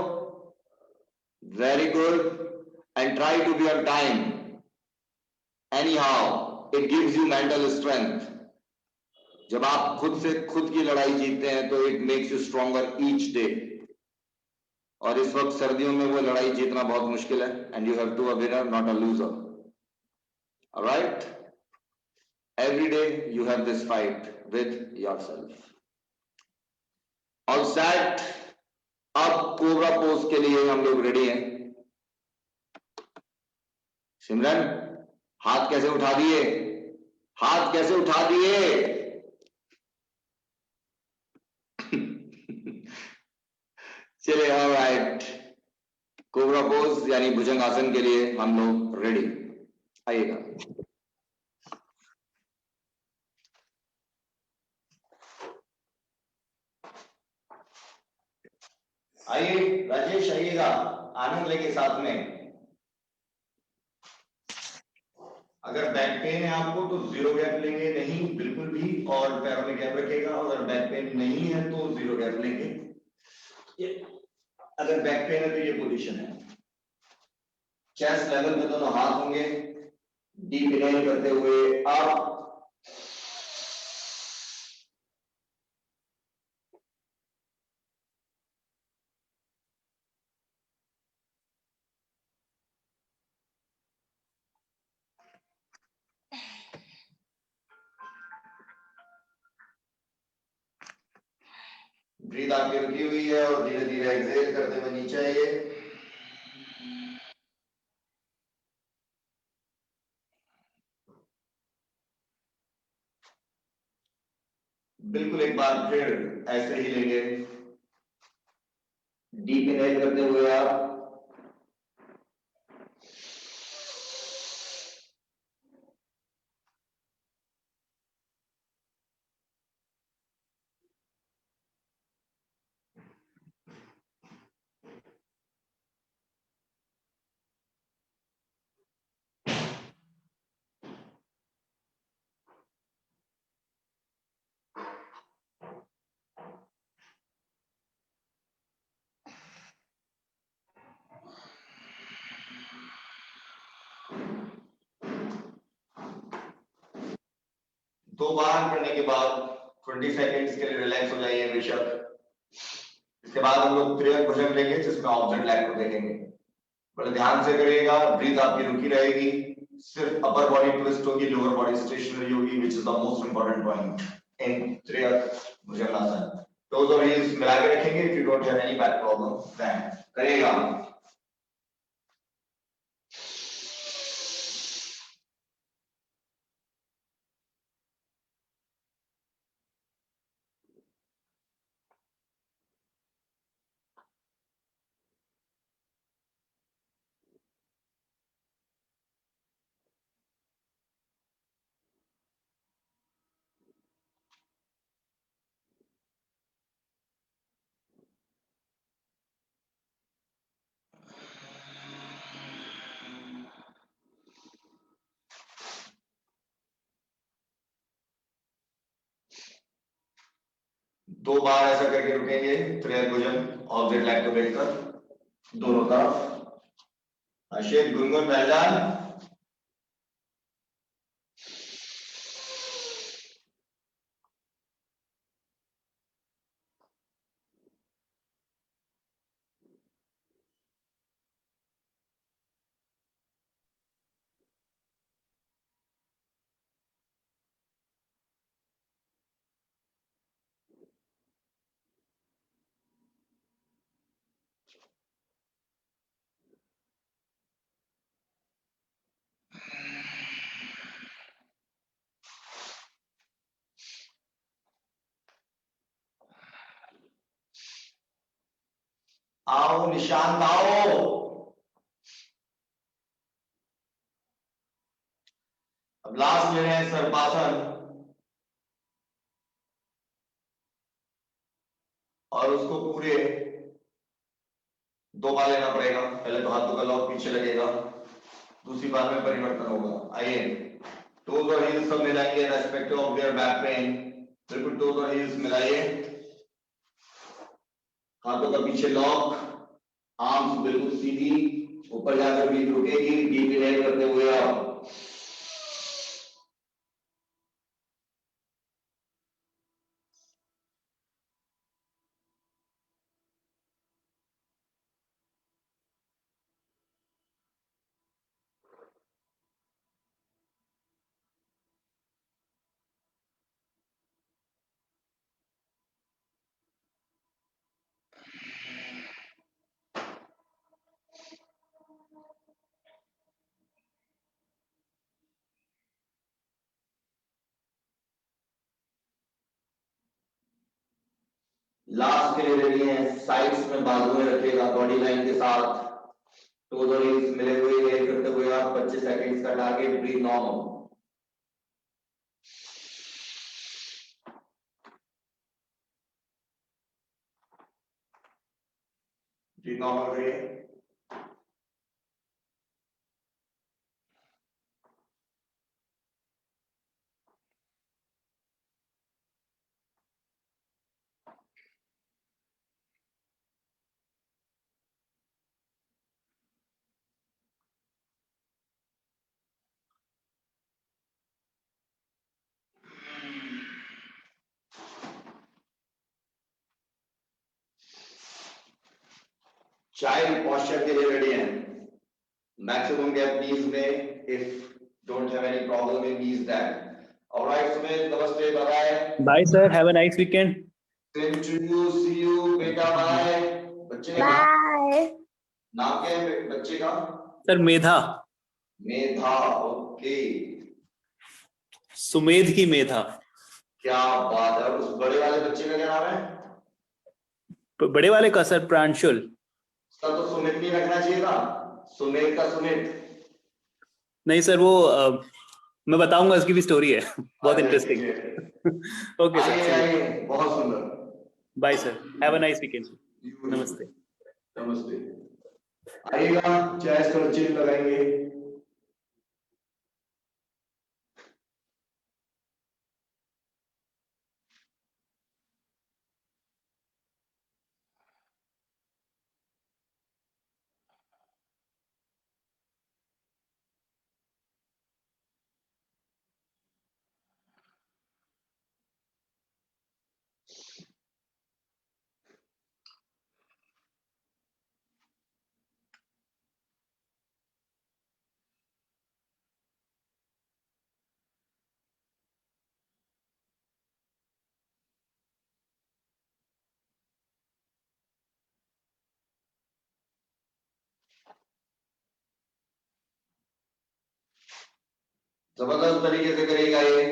very good, and try to be on time. Anyhow it gives you mental strength. जब आप खुद से खुद की लड़ाई जीतते हैं तो it makes you stronger each day. और इस वक्त सर्दियों में वो लड़ाई जीतना बहुत मुश्किल है, and you have to a winner not a loser. Alright, every day you have this fight with yourself. All set? अब कोबरा पोज के लिए हम लोग रेडी हैं। सिमरन हाथ कैसे उठा दिए? हाथ कैसे उठा दिए? चलिए, ऑलराइट, कोबरा पोज यानी भुजंगासन के लिए हम लोग रेडी। आइएगा। आइए राजेश, आइएगा, आनंद लेके साथ में। अगर बैक पेन है आपको तो 0 गैप लेंगे नहीं बिल्कुल भी, और पैरों में गैप रखेगा। अगर बैक पेन नहीं है तो 0 गैप लेंगे। अगर बैक पेन है तो ये पोजीशन है। चेस्ट लेवल में दोनों हाथ होंगे, डीप इनहेल करते हुए आप। ब्रीथ आपकी रुकी हुई है और धीरे धीरे एक्सहेल करते हुए नीचे आइए। बिल्कुल एक बार फिर ऐसे ही लेंगे, डीप इनहेल करते हुए आप। दो बार करने के बाद 20 सेकेंड्स के लिए रिलैक्स हो जाइए बेशक। इसके बाद हम लोग त्रिभुज भुजंग लेंगे जिसमें ऑब्जेक्ट लैग को देखेंगे। बड़े ध्यान से करिएगा, ब्रीथ आपकी रुकी रहेगी, सिर्फ अपर बॉडी ट्विस्ट होगी, लोअर बॉडी स्टेशनरी होगी, which is the most important point in त्रिभुज भुजंगासन। टोज और हील्स मिला के रखेंगे if you don't have any back problem then करेगा। दो बार ऐसा करके रुकेंगे त्रिभुजन ऑब्जेक्ट लाइन को देखकर दोनों तरफ। अशित गुनगुन पहचान। आओ निशांत आओ। अब लास्ट ले रहे हैं सर्पासन और उसको पूरे दो बार लेना पड़ेगा। पहले तो हाथों का लॉक पीछे लगेगा, दूसरी बार में परिवर्तन होगा। आइए टोज और हील्स सब मिलाइए respective of their back pain. बिल्कुल टोज और हील्स मिलाइए, हाथों का पीछे लॉक, आर्म्स बिल्कुल सीधी, ऊपर जाकर भी रुकेगी। डीप इनहेल करते हुए आप लास्ट के लिए रेडी हैं। साइड्स में बाजुएं रखिएगा बॉडी लाइन के साथ। टोज और हील्स मिले हुए इनहेल करते हुए आप 25 सेकंड्स का target. Breathe normal. Breathe normal करिए। चाइल्ड पॉस्चर के लिए रेडी हैं। मैक्सिमम गैप नीज में if don't have any problem in knees that. Alright Sumit, नमस्ते, bye Bye, sir. Have a nice weekend. Same to you, see you बेटा, bye. बच्चे का bye. नाम क्या है बच्चे का? Sir, Medha. मेधा, ओके। सुमेध की मेधा। क्या बात है। उस बड़े वाले बच्चे का क्या नाम है? बड़े वाले का सर प्रांशुल। उसका तो सुमित नहीं रखना चाहिए था, सुमित का सुमित। नहीं सर, वो मैं बताऊंगा, उसकी भी स्टोरी है बहुत अच्छा, इंटरेस्टिंग। ठीक है। ओके आइए सर, आइए, बहुत सुंदर। Bye sir, have a nice weekend. नमस्ते। नमस्ते। आइएगा, चेस्ट और चिन लगाएंगे। जबरदस्त तरीके से करेगा ये।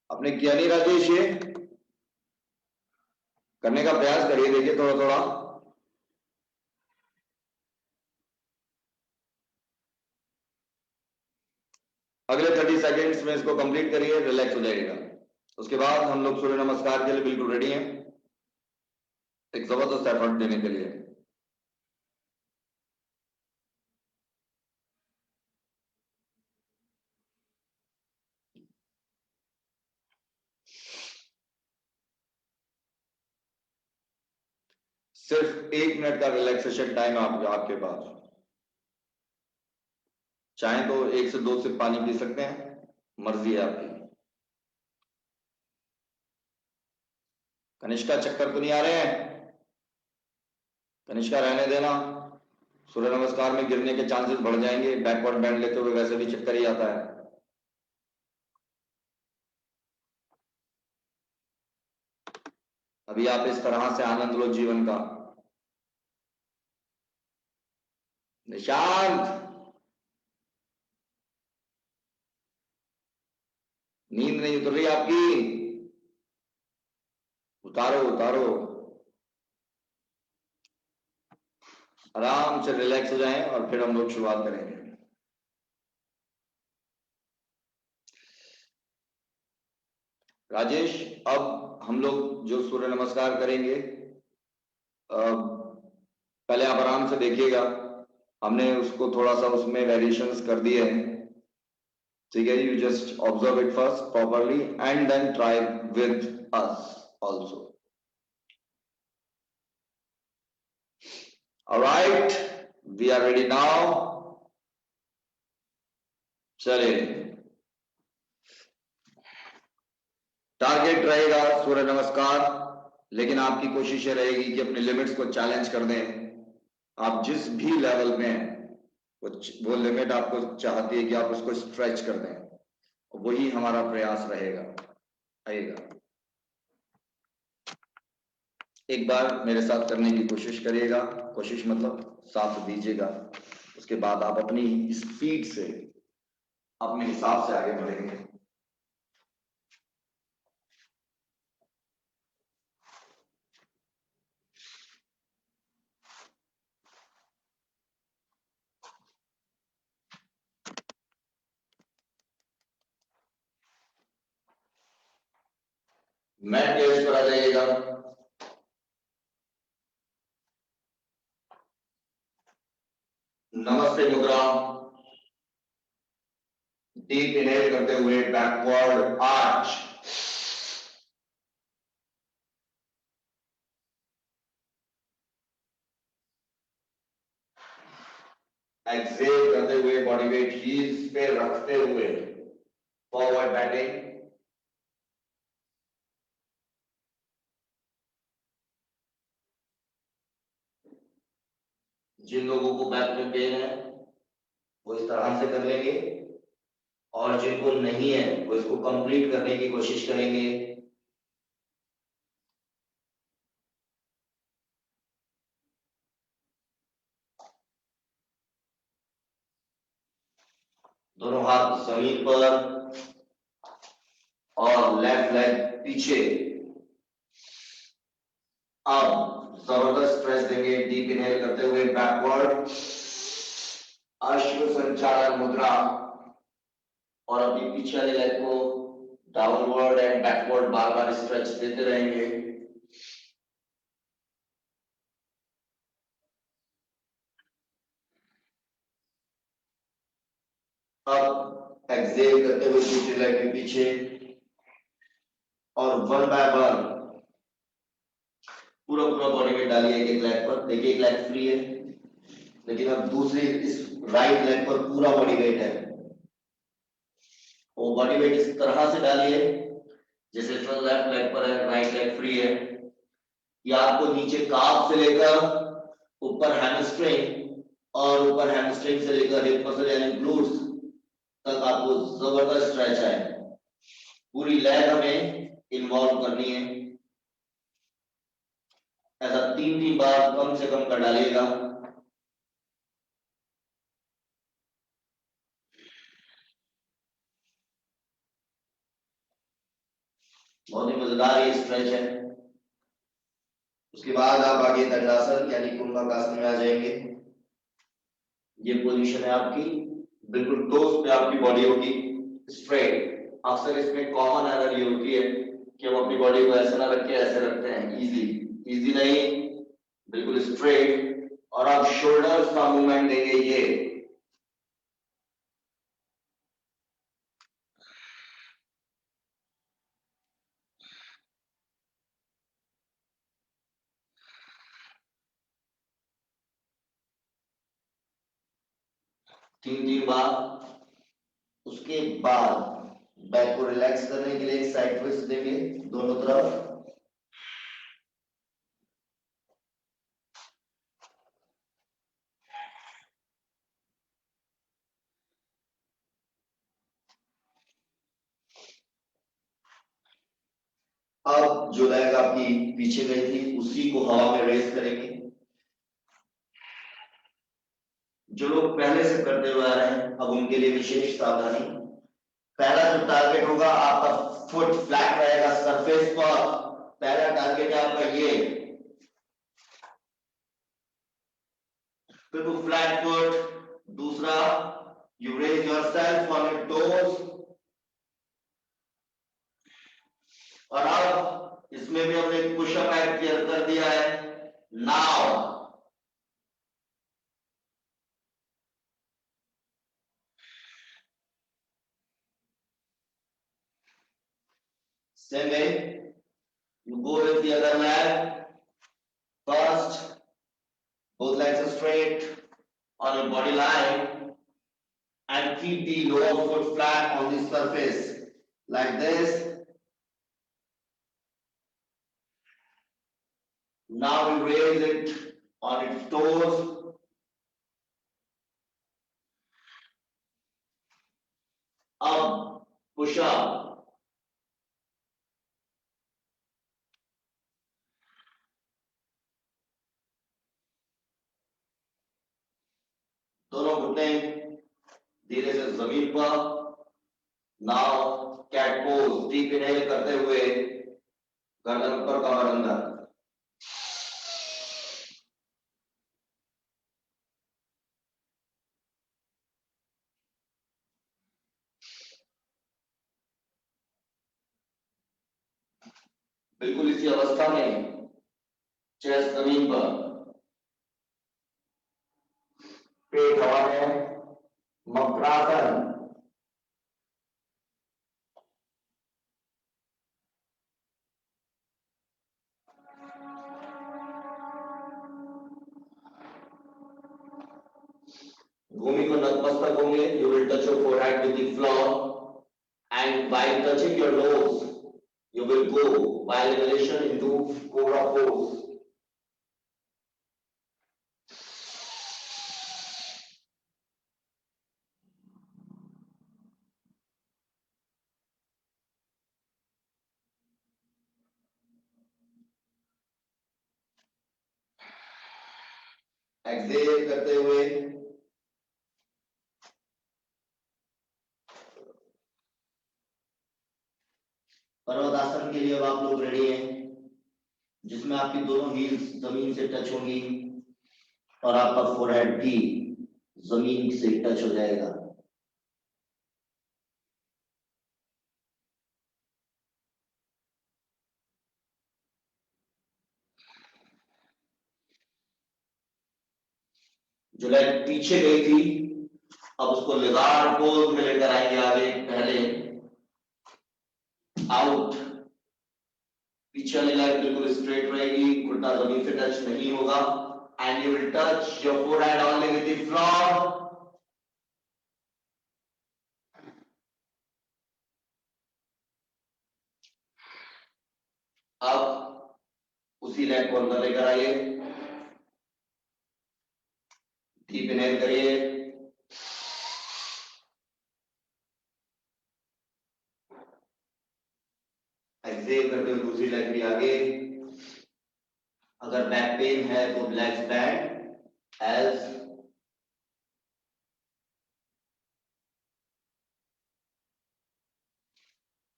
आपने किया नहीं राजेश, ये करने का प्रयास करिए, देखिए थोड़ा थोड़ा। अगले 30 सेकेंड्स में इसको कंप्लीट करिए, रिलैक्स हो जाएगा। उसके बाद हम लोग सूर्य नमस्कार के लिए बिल्कुल रेडी हैं, एक जबरदस्त एफर्ट देने के लिए। सिर्फ 1 मिनट का रिलैक्सेशन टाइम आपके पास। चाहे तो 1 से 2 सिप पानी पी सकते हैं, मर्जी है आपकी। कनिष्का चक्कर तो नहीं आ रहे हैं? कनिष्का रहने देना, सूर्य नमस्कार में गिरने के चांसेस बढ़ जाएंगे, बैकवर्ड बैंड लेते हुए वैसे भी चक्कर ही आता है। अभी आप इस तरह से आनंद लो जीवन का। निशांत, नींद नहीं उतर रही आपकी? उतारो उतारो, आराम से रिलैक्स हो जाएं और फिर हम लोग शुरुआत करेंगे। राजेश, अब हम लोग जो सूर्य नमस्कार करेंगे, पहले आप आराम से देखिएगा, हमने उसको थोड़ा सा उसमें वेरिएशंस कर दिए हैं, ठीक है? You just observe it first properly and then try with us also. Alright, we are ready now. चलिए, टारगेट रहेगा सूर्य नमस्कार, लेकिन आपकी कोशिश ये रहेगी कि अपने लिमिट्स को चैलेंज कर दें। आप जिस भी लेवल में हैं, वो लिमिट आपको चाहती है कि आप उसको स्ट्रेच कर दें, वही हमारा प्रयास रहेगा। आइएगा, एक बार मेरे साथ करने की कोशिश करिएगा, कोशिश मतलब साथ दीजिएगा। उसके बाद आप अपनी स्पीड से, अपने हिसाब से आगे बढ़ेंगे। मैट के उस पर आ जाइएगा। नमस्ते मुद्रा, डीप इनहेल करते हुए बैकवर्ड आर्च, एक्सेल करते हुए बॉडी वेट हील्स पे रखते हुए फॉरवर्ड बैंडिंग। जिन लोगों को बैक में पेन है वो इस तरह से कर लेंगे, और जिनको नहीं है वो इसको कंप्लीट करने की कोशिश करेंगे। दोनों हाथ जमीन पर और लेफ्ट लेग पीछे। अब जबरदस्त स्ट्रेच देंगे, डीप इनहेल करते हुए बैकवर्ड अश्व संचालन मुद्रा, और अपनी पीछे वाले लेग को downward and backward bar bar stretch देते रहेंगे। अब एक्सेल करते हुए दूसरी लेग के पीछे, और वन बाय वन पूरा पूरा बॉडी वेट डालिए एक लेग पर। देखिए एक लेग फ्री है, लेकिन अब दूसरी इस राइट लेग पर पूरा बॉडी वेट है। वो बॉडी वेट इस तरह से डालिए जैसे लेफ्ट लेग पर है, राइट लेग फ्री है। या आपको नीचे काफ से लेकर ऊपर हैमस्ट्रिंग, और ऊपर हैमस्ट्रिंग से लेकर हिप मसल यानी ग्लूट्स तक आपको जबरदस्त स्ट्रेच है। पूरी लेग हमें इन्वॉल्व करनी है। ऐसा 3-3 बार कम से कम कर डालिएगा। बहुत ही मजेदार ये स्ट्रेच है। उसके बाद आप आगे दंडासन यानी कुंभकासन में आ जाएंगे। ये पोजीशन है आपकी, बिल्कुल टोस पे आपकी बॉडी होगी स्ट्रेट। अक्सर इसमें कॉमन एरर ये होती है कि हम अपनी बॉडी को ऐसे ना रख के ऐसे रखते हैं, इजी नहीं, बिल्कुल स्ट्रेट। और आप शोल्डर्स का मूवमेंट देंगे ये, तीन बार। उसके बाद बैक को रिलैक्स करने के लिए एक साइड ट्विस्ट देंगे दोनों तरफ। अब जो लेग आपकी पीछे गई थी उसी को हवा में रेस करेंगे। जो लोग पहले से करते हुए आ रहे हैं अब उनके लिए विशेष सावधानी। पहला जो टारगेट होगा आपका फुट फ्लैट रहेगा सरफेस पर। पहला टारगेट है आपका ये, बिल्कुल फ्लैट फुट। दूसरा, you raise yourself on your toes. और अब इसमें भी हमने पुशअप ऐड कर दिया है। Now same way you go with the other leg. First, both legs are straight on your body line and keep the lower foot flat on the surface like this. Now we raise it on its toes. Up, push up. दोनों घुटने धीरे से जमीन पर। Now cat pose, deep inhale करते हुए गर्दन ऊपर, कमर अंदर। बिल्कुल इसी अवस्था में चेस्ट जमीन पर, पेट हवा में, मकरासन। भूमि को नतमस्तक होंगे। You will touch your forehead with the floor, and while touching your nose, you will go while inhalation into cobra pose. Exhale करते हुए पर्वतासन के लिए अब आप लोग रेडी हैं, जिसमें आपकी दोनों हील्स जमीन से टच होंगी और आपका फोरहेड भी जमीन से टच हो जाएगा। जो लेग पीछे गई थी अब उसको लिगार्ड पोज में लेकर आएंगे आगे। पहले आउट, पीछे वाली लेग बिल्कुल स्ट्रेट रहेगी, घुटना जमीन से टच नहीं होगा। And you will touch your forehead only with the floor. अब उसी लेग को अंदर लेकर आइए, डीप इनहेल करिए, एक्सेल करते हुए दूसरी लेग भी आगे। अगर बैक पेन है तो लेग्स बैंड एज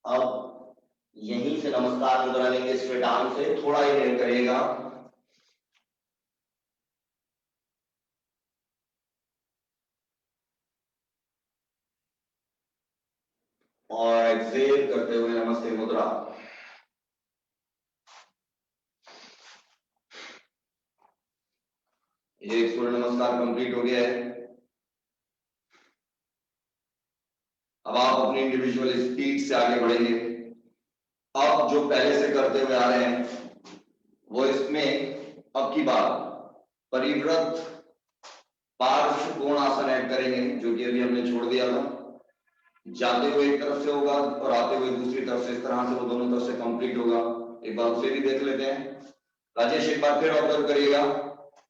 अब यहीं से नमस्कार मुद्रा लेंगे स्ट्रेट आर्म से, थोड़ा इनहेल करिएगा और एक्सेल करते हुए नमस्ते मुद्रा। ये सूर्य नमस्कार कंप्लीट हो गया है। अब आप अपनी इंडिविजुअल स्पीड से आगे बढ़ेंगे। अब जो पहले से करते हुए आ रहे हैं वो इसमें अब की बार परिवृत पार्श्व कोण आसन ऐड करेंगे, जो कि अभी हमने छोड़ दिया था। जाते हुए एक तरफ से होगा और आते हुए दूसरी तरफ से, इस तरह से वो दोनों तरफ से कंप्लीट होगा। एक बार उसे भी देख लेते हैं। राजेश एक बार फिर ऑब्जर्व करिएगा,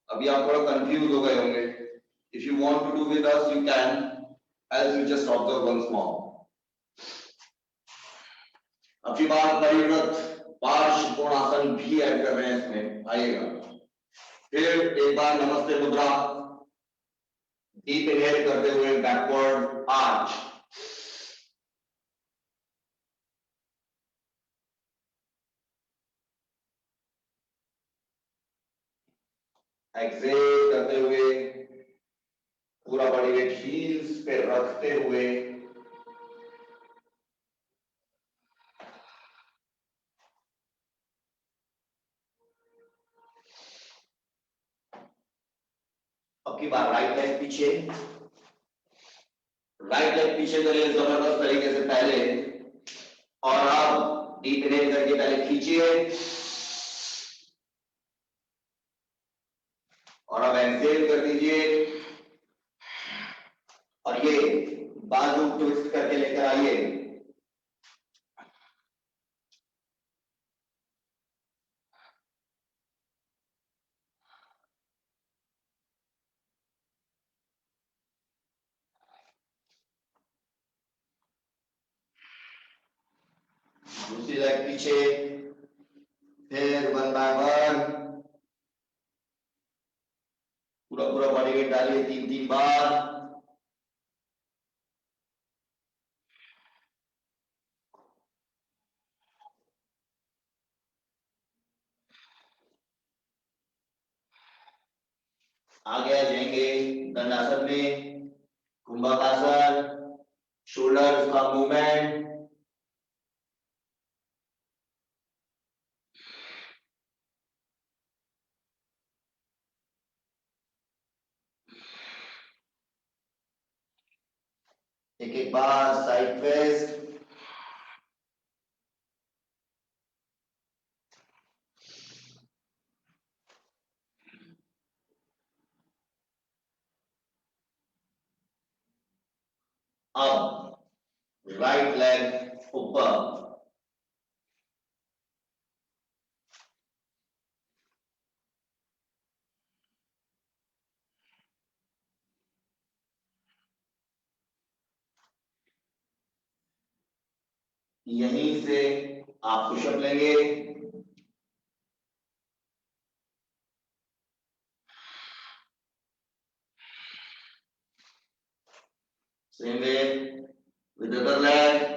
अभी आप थोड़ा कंफ्यूज हो गए होंगे। If you want to do with us you can, else you just observe once more. अब की बार परिवृत पार्श्व कोणासन भी ऐड कर रहे हैं इसमें, आइएगा। फिर एक बार नमस्ते मुद्रा, डीप इनहेल करते हुए बैकवर्ड आर्च, एक्सेल करते हुए पूरा बॉडी वेट हील्स पे रखते हुए अब की बार राइट लेग पीछे, राइट लेग पीछे करिए जबरदस्त तरीके से पहले, और अब डीप इनहेल करके पहले खींचिए और अब एक्सेल कर दीजिए और ये बाजू ट्विस्ट करके लेकर आइए। दूसरी लेग पीछे, फिर 1 बाय 1 पूरा पूरा बॉडी वेट डालिए 3-3 बार। आगे आ जाएंगे दंडासन में, कुंभकासन, शोल्डर्स का मूवमेंट, एक एक बार साइड ट्विस्ट, अब राइट लेग ऊपर, यहीं से आप पुशअप लेंगे। Same way with other leg,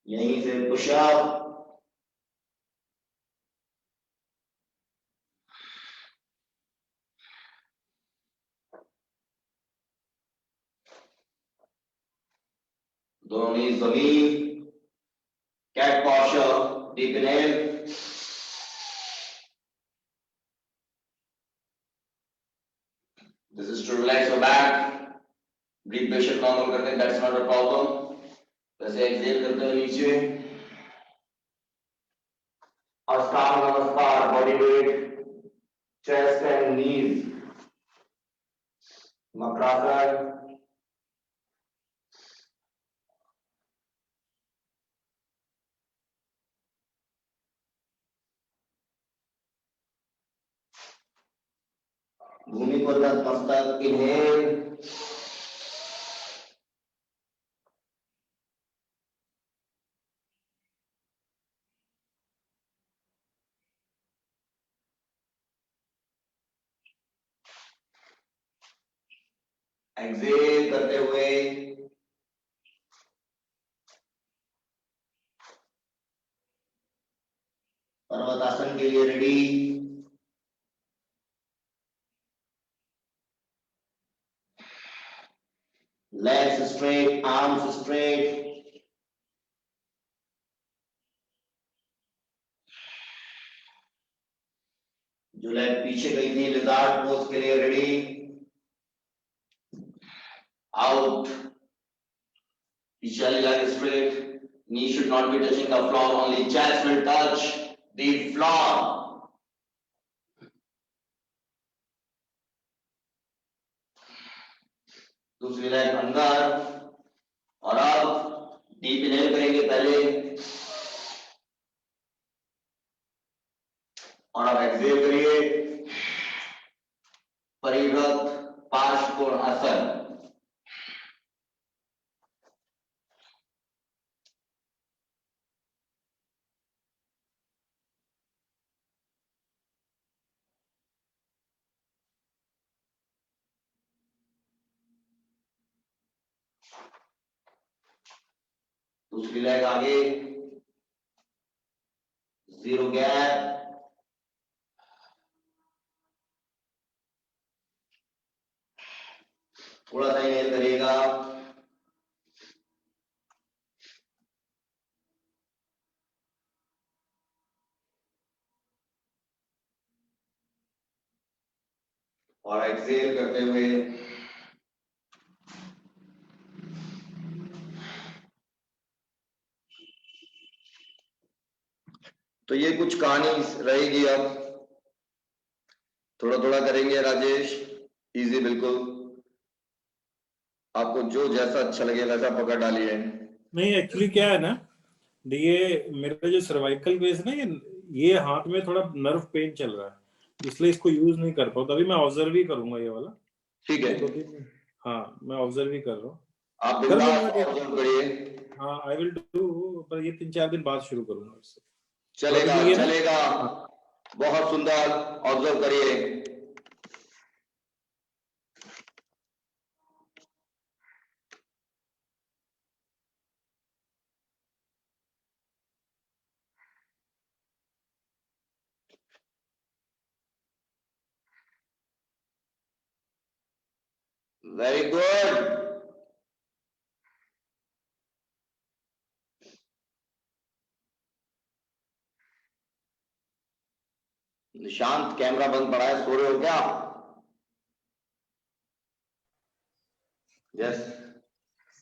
यहीं से पुशअप, दोनों नीज जमीन, cat posture, deep inhale, this is to relax your back, breathe pressure normal करते हैं, दैट्स नॉट अ प्रॉब्लम। वैसे एक्सेल करते हुए नीचे, ashtanga namaskar, body weight, chest and knees, makarasana, भूमि को मस्तक, इनहेल, एक्सेल करते हुए पर्वतासन के लिए ready. Legs straight, arms straight, जो लेग पीछे गई थी लिजार्ड पोज के लिए रेडी। आउट, पीछे वाली leg straight, knee should not be touching the floor, only chest will touch the floor. दूसरी लेग अंदर, और अब डीप इनहेल करेंगे पहले, और अब एक्सहेल करिए, परिवृत पार्श्वकोणासन। दूसरी लेग आगे, जीरो गैप, थोड़ा सा इनहेल करिएगा, और एक्सहेल करते हुए तो ये कुछ कहानी रहेगी। अब थोड़ा थोड़ा करेंगे राजेश, इजी बिल्कुल, आपको जो जैसा अच्छा लगे वैसा पकड़ डालिए। नहीं एक्चुअली क्या है ना, ये मेरा जो सर्वाइकल बेस है ना, ये हाथ में थोड़ा नर्व पेन चल रहा है, इसलिए इसको यूज नहीं कर पाऊँ। तभी मैं ऑब्जर्व ही करूंगा ये वाला। ठीक है, 2-3 हाँ मैं ऑब्जर्व ही कर रहा हूँ। आप कर बिंदास लूंगा ऑब्जर्व करिए। हाँ आई विल डू, पर ये 3-4 दिन बाद शुरू करूंगा इससे। चलेगा ये ना, चलेगा, बहुत सुंदर, ऑब्जर्व करिए। वेरी गुड, निशांत कैमरा बंद पड़ा है, सो रहे हो क्या? Yes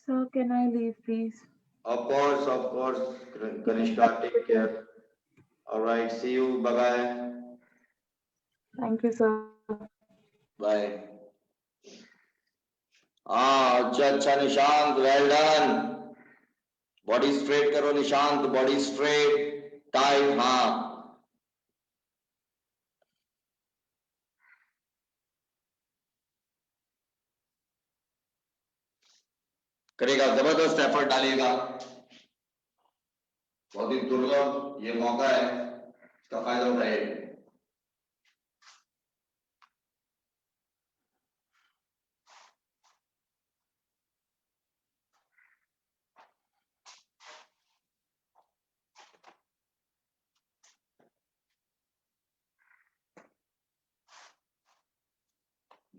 Sir, can I leave, please? Of course Kanishka, take care, alright, see you, bye bye. Thank you, sir. Bye. हाँ अच्छा अच्छा Nishant, well done, body straight करो निशांत, बॉडी स्ट्रेट, टाइट, हाँ करेगा, जबरदस्त एफर्ट डालिएगा, बहुत ही दुर्लभ ये मौका है, इसका फायदा उठाइए।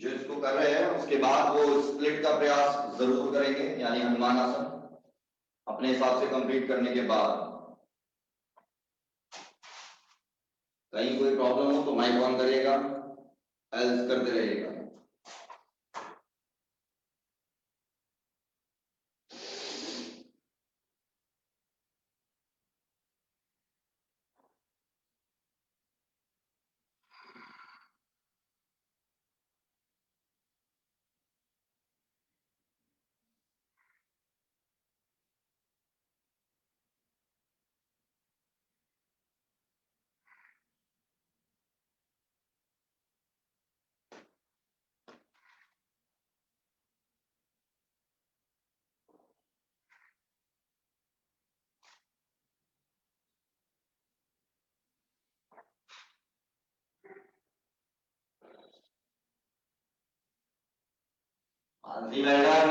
जो इसको कर रहे हैं उसके बाद वो स्प्लिट का प्रयास जरूर करेंगे, यानी हनुमान आसन अपने हिसाब से कंप्लीट करने के बाद। कहीं कोई प्रॉब्लम हो तो माइक ऑन करिएगा, एल्स करते रहिएगा। अंजलि मैडम,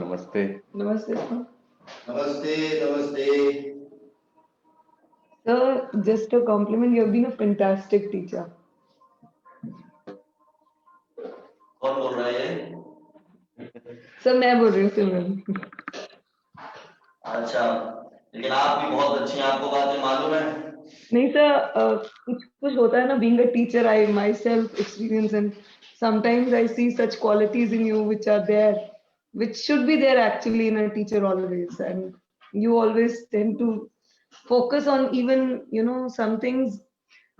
नमस्ते। Namaste, sir. नमस्ते नमस्ते। Sir, just a compliment. You have been a fantastic teacher. कौन बोल रहा है ये? Sir, मैं बोल रही हूँ सिमरन. अच्छा, लेकिन आप भी बहुत अच्छी हैं, आपको बातें मालूम है? नहीं सर, कुछ कुछ होता है ना. Being a teacher, I myself experience, and sometimes I see such qualities in you which are there, which should be there actually in a teacher always, and you always tend to focus on even some things,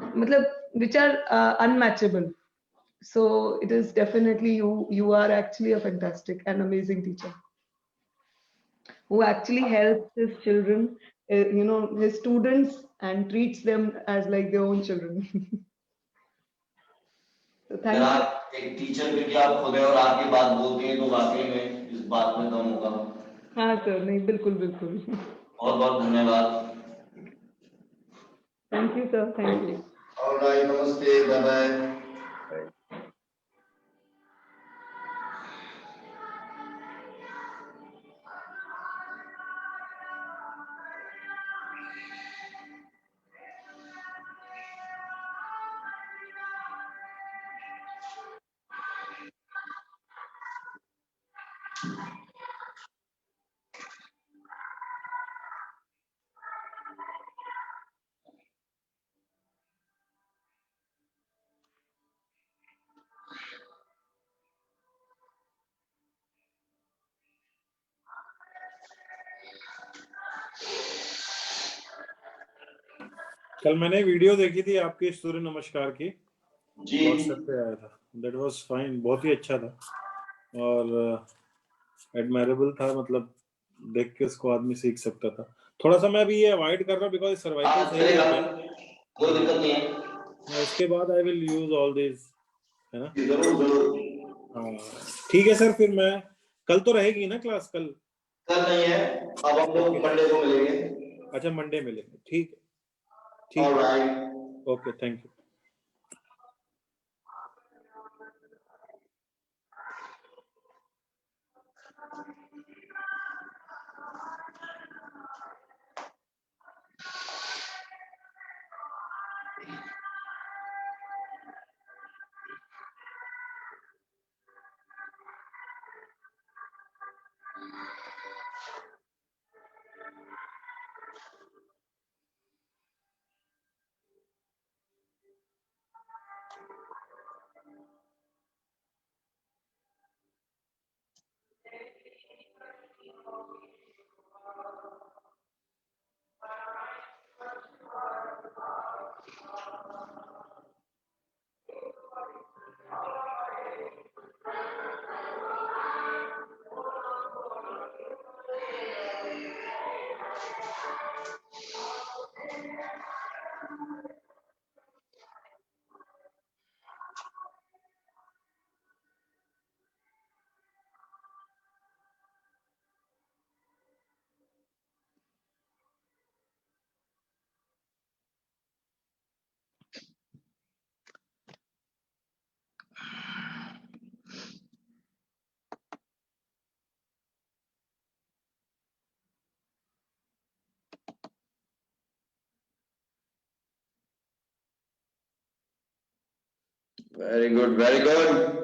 matlab, which are unmatchable. So it is definitely you. You are actually a fantastic and amazing teacher who actually helps his children, his students, and treats them as like their own children. So अगर thank you. आप एक teacher भी आप खुद हैं और आप ये बात बोलती हैं तो वाकई में इस बात में दम होगा। हाँ सर, नहीं बिल्कुल बिल्कुल. बहुत बहुत धन्यवाद। Thank you sir, thank you. Alright, नमस्ते, बाय बाय। कल मैंने वीडियो देखी थी आपके सूर्य नमस्कार की, जी व्हाट्सएप पे आया था. दैट वाज फाइन, बहुत ही अच्छा था और एडमायरेबल था. मतलब देख के उसको आदमी सीख सकता था. थोड़ा सा मैं अभी ये अवॉइड कर रहा हूँ बिकॉज सर्वाइकल हाँ सही हो चलेगा, गया. कोई दिक्कत नहीं है। हाँ, इसके बाद I will use all this, है ना. जरूर जरूर। हाँ ठीक है सर. फिर मैं कल तो रहेगी ना क्लास कल? कल नहीं है, अब हम लोग मंडे को मिलेंगे। अच्छा मंडे मिलेंगे. ठीक है ठीक है. Alright. Okay thank you. Very good very good.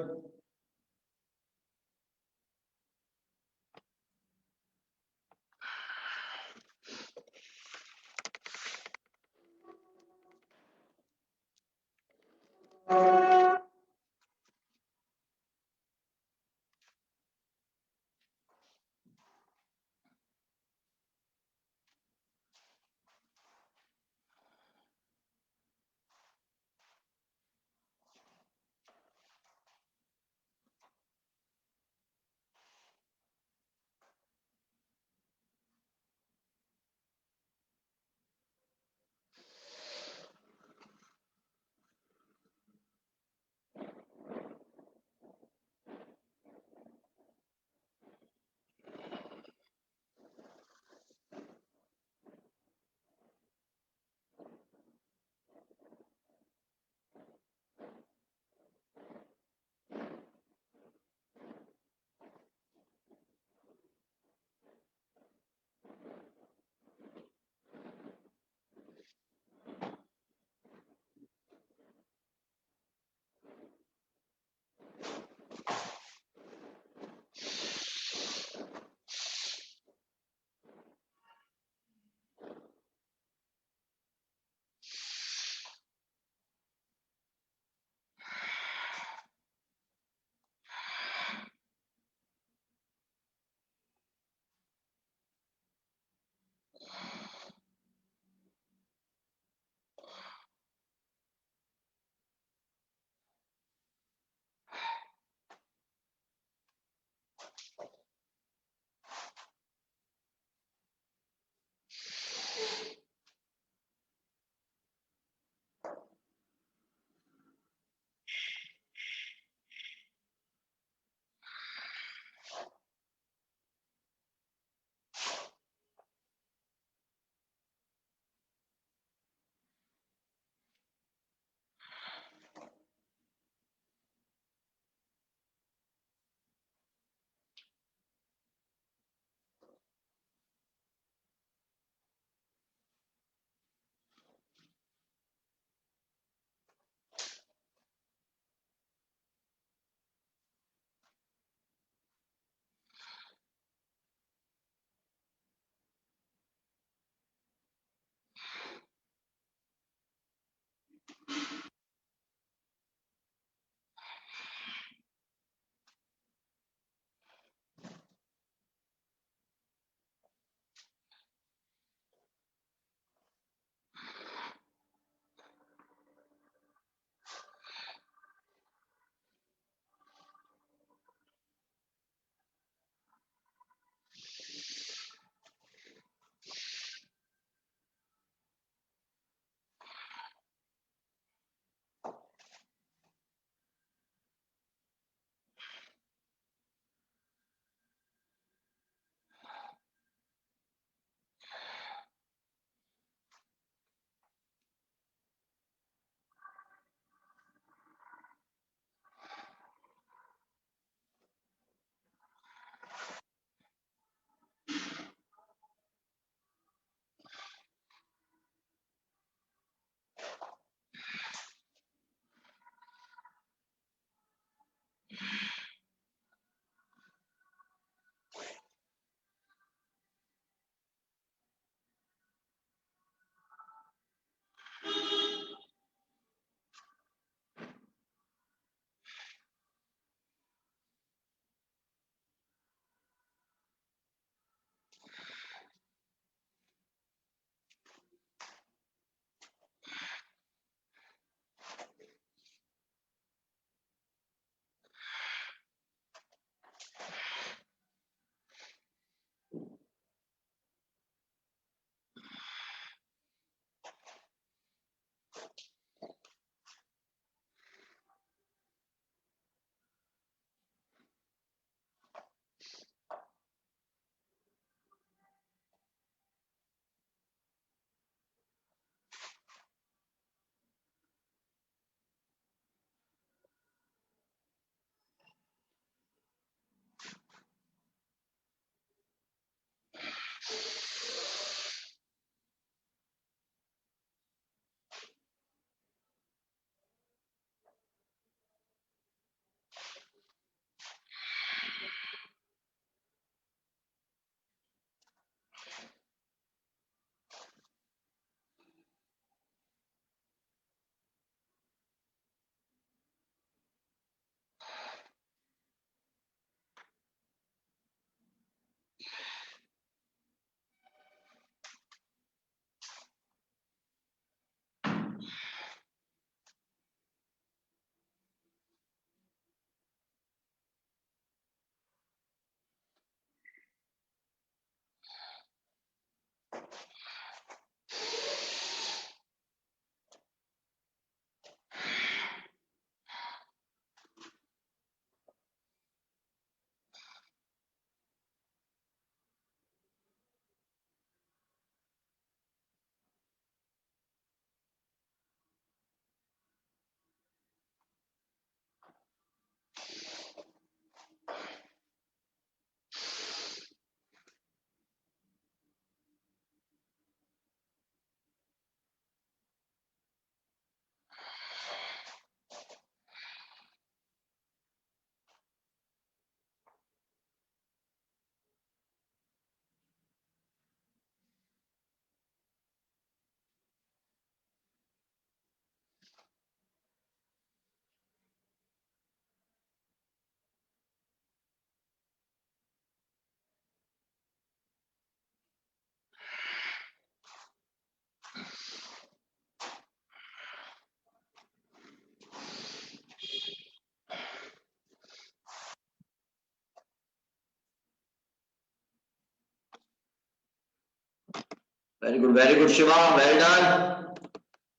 Very good Shiva, well done.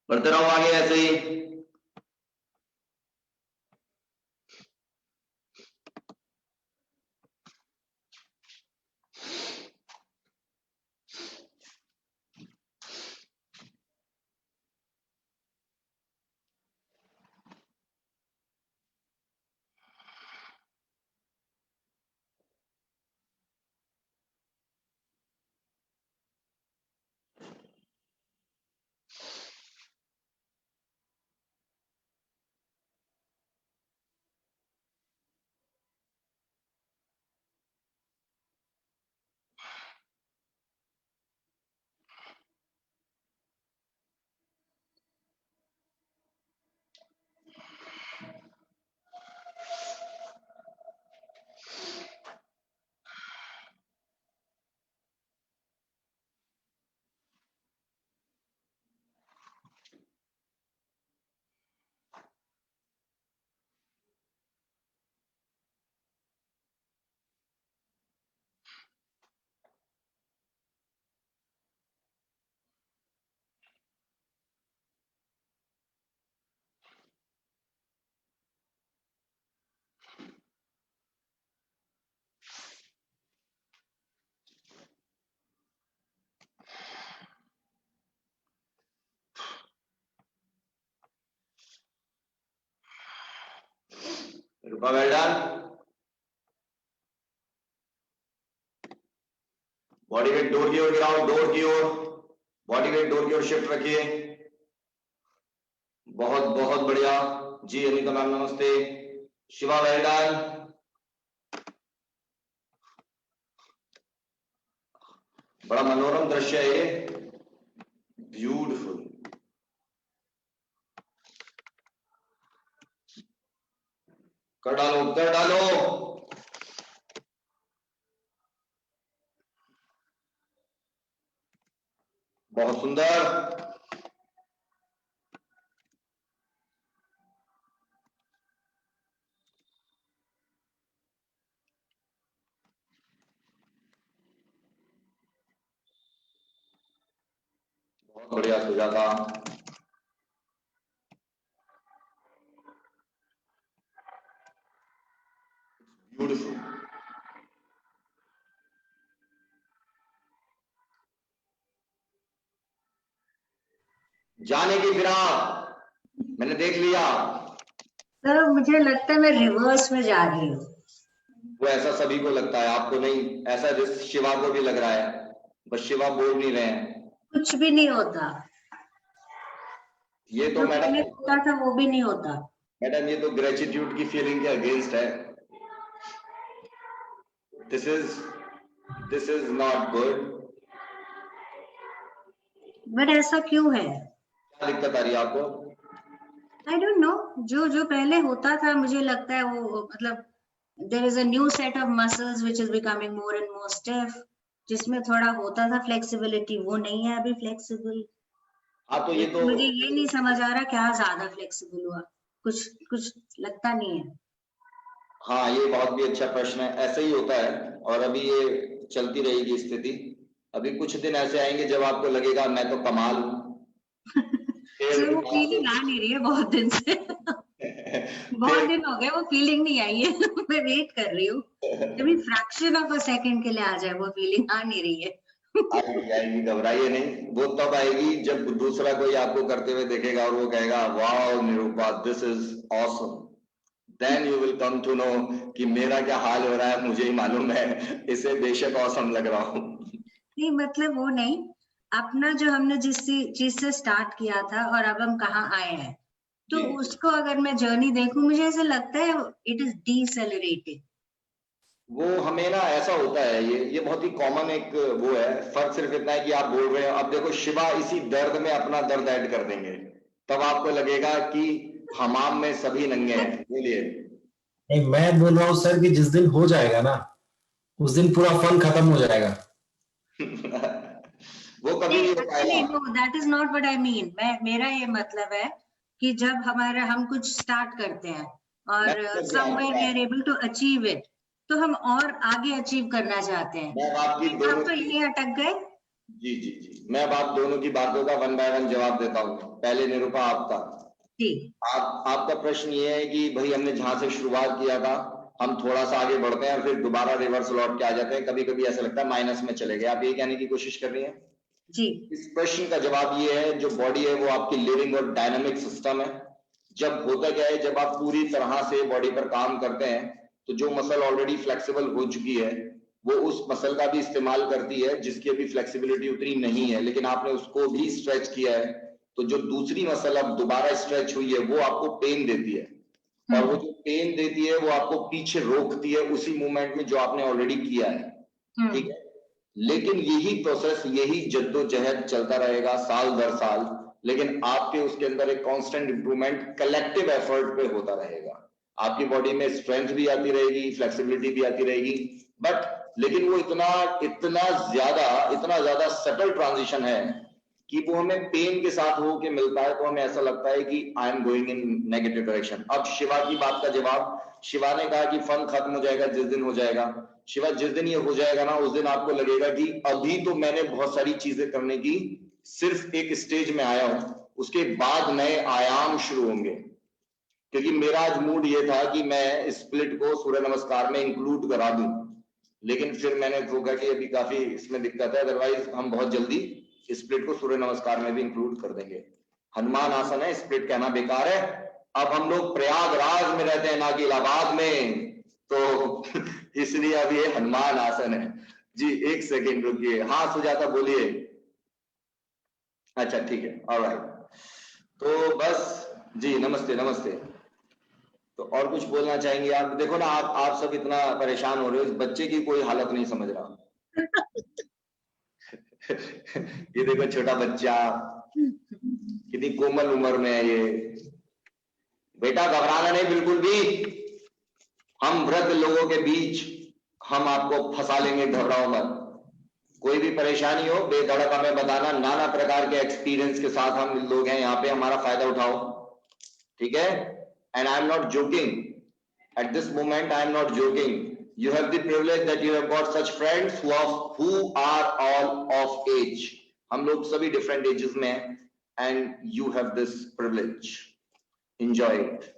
बढ़ते रहो आगे ऐसे ही। Rupa, well done. Body weight door की ओर गिराओ, डोर की ओर, बॉडी वेट डोर की ओर शिफ्ट रखिए। बहुत बहुत बढ़िया जी। अनिता मैम नमस्ते। Shiva, well done. बड़ा मनोरम दृश्य है ये, ब्यूटीफुल। कर डालो, कर डालो। बहुत सुंदर। बहुत बढ़िया सुजाता। ब्यूटीफुल। जाने की फिराक मैंने देख लिया। सर मुझे लगता है मैं रिवर्स में जा रही हूँ। वो ऐसा सभी को लगता है, आपको नहीं। ऐसा शिवा को भी लग रहा है, बस शिवा बोल नहीं रहे हैं। कुछ भी नहीं होता। ये तो जो पहले मैडम, होता था वो भी नहीं होता। मैडम ये तो ग्रेटिट्यूड की फीलिंग के अगेंस्ट है। This is not good. But ऐसा क्यों है? क्या दिक्कत आ रही है आपको? I don't know. जो जो पहले होता था मुझे लगता है वो मतलब there is a new set of muscles which is becoming more and more stiff, जिसमें थोड़ा होता था फ्लेक्सिबिलिटी, वो नहीं है अभी फ्लेक्सिबल। हाँ तो ये तो, मुझे ये नहीं समझ आ रहा क्या ज्यादा फ्लेक्सिबल हुआ, कुछ कुछ लगता नहीं है। हाँ ये बहुत भी अच्छा प्रश्न है। ऐसे ही होता है और अभी ये चलती रहेगी स्थिति। अभी कुछ दिन ऐसे आएंगे जब आपको लगेगा मैं तो कमाल हूँ। सर वो फीलिंग आ नहीं रही है बहुत दिन से। बहुत दिन हो गए वो फीलिंग नहीं आई है। मैं वेट कर रही हूँ कभी फ्रैक्शन ऑफ अ सेकंड के लिए आ जाए, वो फीलिंग आ नहीं रही है। आएगी आएगी, घबराइए नहीं। वो तब आएगी जब दूसरा कोई आपको करते हुए देखेगा और वो कहेगा wow Nirupa this is awesome. Then you will come to know कि मेरा क्या हाल हो रहा है मुझे ही मालूम है, इसे बेशक ऑसम लग रहा हूँ। नहीं मतलब वो नहीं, अपना जो हमने जिस चीज से स्टार्ट किया था और अब हम कहाँ आए हैं, तो जी। उसको अगर मैं जर्नी देखूं मुझे ऐसा लगता है इट इज डीसेलरेटिंग। वो हमें ना ऐसा होता है, ये बहुत ही कॉमन एक वो है। फर्क सिर्फ इतना है कि आप बोल रहे हो। अब देखो शिवा इसी दर्द में अपना दर्द ऐड कर देंगे, तब आपको लगेगा कि हमाम में सभी नंगे हैं। बोलिए। नहीं मैं बोल रहा हूँ सर कि जिस दिन हो जाएगा ना उस दिन पूरा फन खत्म हो जाएगा। वो कभी नहीं हो एक्चुअली पाएगा। Know that is not what I mean. मेरा ये मतलब है कि जब हम कुछ स्टार्ट करते हैं और somewhere we are able to achieve it, तो हम और आगे अचीव करना चाहते हैं। मैं आपकी आप दोनों तो यही अटक गए। जी जी जी, मैं अब आप दोनों की बातों का वन बाय वन जवाब देता हूँ। पहले निरूपा आपका, जी आपका प्रश्न ये है कि भाई हमने जहां से शुरुआत किया था हम थोड़ा सा आगे बढ़ते हैं और फिर दोबारा रिवर्स लौट के आ जाते हैं, कभी कभी ऐसा लगता है माइनस में चले गए, आप ये कहने की कोशिश कर रही हैं? जी इस प्रश्न का जवाब ये है, जो बॉडी है वो आपकी लिविंग और डायनामिक सिस्टम है। जब होता क्या है, जब आप पूरी तरह से बॉडी पर काम करते हैं तो जो मसल ऑलरेडी फ्लेक्सिबल हो चुकी है वो उस मसल का भी इस्तेमाल करती है जिसकी अभी फ्लेक्सिबिलिटी उतनी नहीं है, लेकिन आपने उसको भी स्ट्रेच किया है, तो जो दूसरी मसल अब दोबारा स्ट्रेच हुई है वो आपको पेन देती है, और वो जो पेन देती है वो आपको पीछे रोकती है उसी मूवमेंट में जो आपने ऑलरेडी किया है। ठीक है, लेकिन यही प्रोसेस, यही जद्दोजहद चलता रहेगा साल दर साल, लेकिन आपके उसके अंदर एक कांस्टेंट इंप्रूवमेंट कलेक्टिव एफर्ट पे होता रहेगा। आपकी बॉडी में स्ट्रेंथ भी आती रहेगी, फ्लेक्सिबिलिटी भी आती रहेगी, बट लेकिन वो इतना ज्यादा सटल ट्रांजिशन है कि वो हमें पेन के साथ हो के मिलता है, तो हमें ऐसा लगता है कि I am going in negative direction. अब शिवा की बात का जवाब, शिवा ने कहा कि फन खत्म हो जाएगा जिस दिन हो जाएगा। शिवा, जिस दिन ये हो जाएगा ना उस दिन आपको लगेगा कि अभी तो मैंने बहुत सारी चीजें करने की सिर्फ एक स्टेज में आया हूं, उसके बाद नए आयाम शुरू होंगे। क्योंकि मेरा आज मूड ये था कि मैं स्प्लिट को सूर्य नमस्कार में इंक्लूड करा दूं, लेकिन फिर मैंने सोचा कि अभी काफी इसमें दिक्कत है, अदरवाइज हम बहुत जल्दी स्प्लिट को सूर्य नमस्कार में भी इंक्लूड कर देंगे। हनुमान आसन है, स्प्लिट कहना बेकार है। अब हम लोग प्रयागराज में रहते हैं ना कि इलाहाबाद में, तो इसलिए अब ये हनुमान आसन है। जी एक सेकेंड रुकिए, हाँ सुजाता बोलिए। अच्छा ठीक है, ऑलराइट, तो बस जी नमस्ते नमस्ते। तो और कुछ बोलना चाहेंगे आप? देखो ना, आप सब इतना परेशान हो रहे हो, इस बच्चे की कोई हालत नहीं समझ रहा। ये देखो छोटा बच्चा, कितनी कोमल उम्र में है ये। बेटा घबराना नहीं बिल्कुल भी, हम वृद्ध लोगों के बीच हम आपको फंसा लेंगे, घबराओ मत। कोई भी परेशानी हो बेधड़क हमें बताना, नाना प्रकार के एक्सपीरियंस के साथ हम लोग हैं यहाँ पे, हमारा फायदा उठाओ, ठीक है? And I am not joking, at this moment I am not joking. You have the privilege that you have got such friends who are all of age. हम लोग सभी different ages में हैं, and you have this privilege. Enjoy it.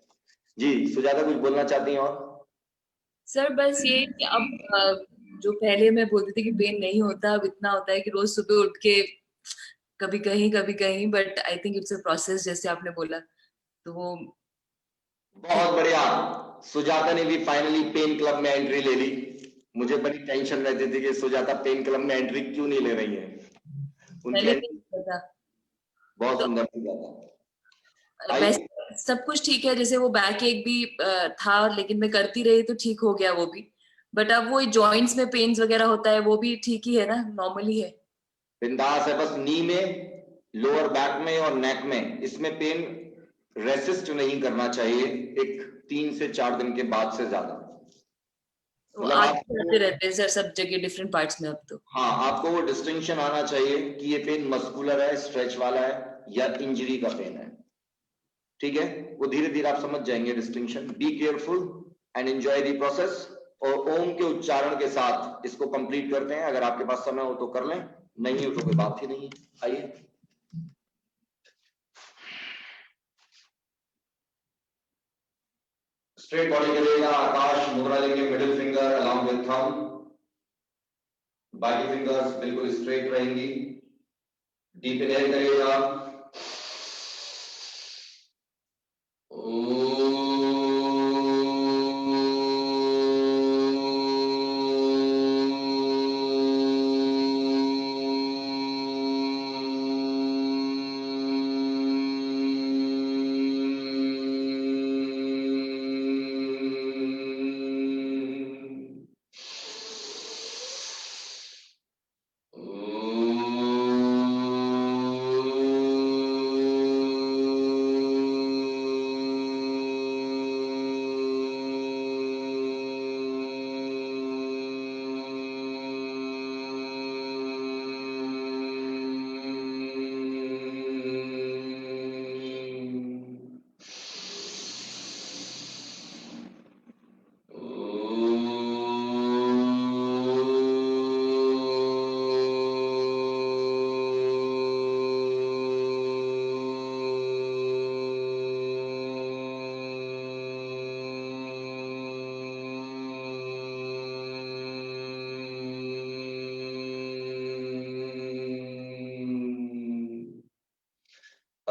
जी सुजाता कुछ बोलना चाहती हैं? और सर बस ये कि अब जो पहले मैं बोलती थी कि पेन नहीं होता, अब इतना होता है कि रोज सुबह उठ के कभी कहीं, but I think it's a process जैसे आपने बोला, तो वो बहुत बढ़िया, सुजाता ने भी फाइनली पेन क्लब में एंट्री ले ली। मुझे बड़ी टेंशन रहती थी कि सुजाता पेन क्लब में एंट्री क्यों नहीं ले रही है। पहले उनकी नहीं होता बहुत तो सुंदर सुजाता। वैसे सब कुछ ठीक है, जैसे वो बैक एक भी था लेकिन मैं करती रही तो ठीक हो गया वो भी, बट अब वो जॉइंट्स में पेन्स वगैरह होता है वो भी ठीक ही है ना, नॉर्मली है? बिंदास है, बस नी में, लोअर बैक में और नेक में, इसमें पेन रेसिस्ट नहीं करना चाहिए एक 3 से 4 दिन के बाद से ज्यादा। वो मतलब आगे आपको, बढ़ते रहते हैं सर सब जगह डिफरेंट पार्ट्स में अब तो। हाँ आपको वो डिस्टिंक्शन आना चाहिए कि ये पेन मस्कुलर है, स्ट्रेच वाला है, या इंजरी का पेन है। ठीक है, वो धीरे धीरे आप समझ जाएंगे distinction. Be careful and enjoy the process, और ओम के उच्चारण के साथ इसको कंप्लीट करते हैं। अगर आपके पास समय हो तो कर लें, नहीं हो तो कोई बात ही नहीं। आइए, स्ट्रेट बॉडी करिएगा, आकाश मुद्रा लेंगे, middle finger along with thumb, बाकी फिंगर्स बिल्कुल स्ट्रेट रहेंगी। डीप इनहेल करिएगा,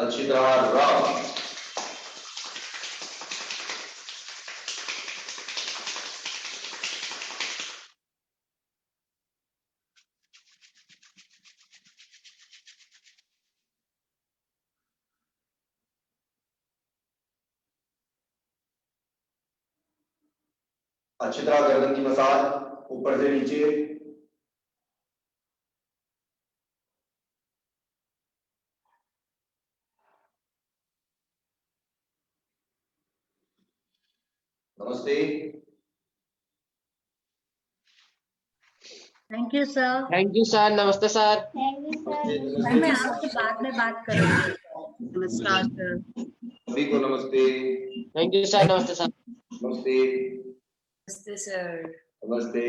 अच्छी तरह रब। अच्छी तरह गर्दन की मसाज ऊपर से नीचे। नमस्ते। Thank you sir. Thank you sir. नमस्ते सर। सर मैं आपसे बाद में बात करूंगी। नमस्कार सर। सभी को नमस्ते। Thank you sir. नमस्ते सर। नमस्ते। नमस्ते सर। नमस्ते।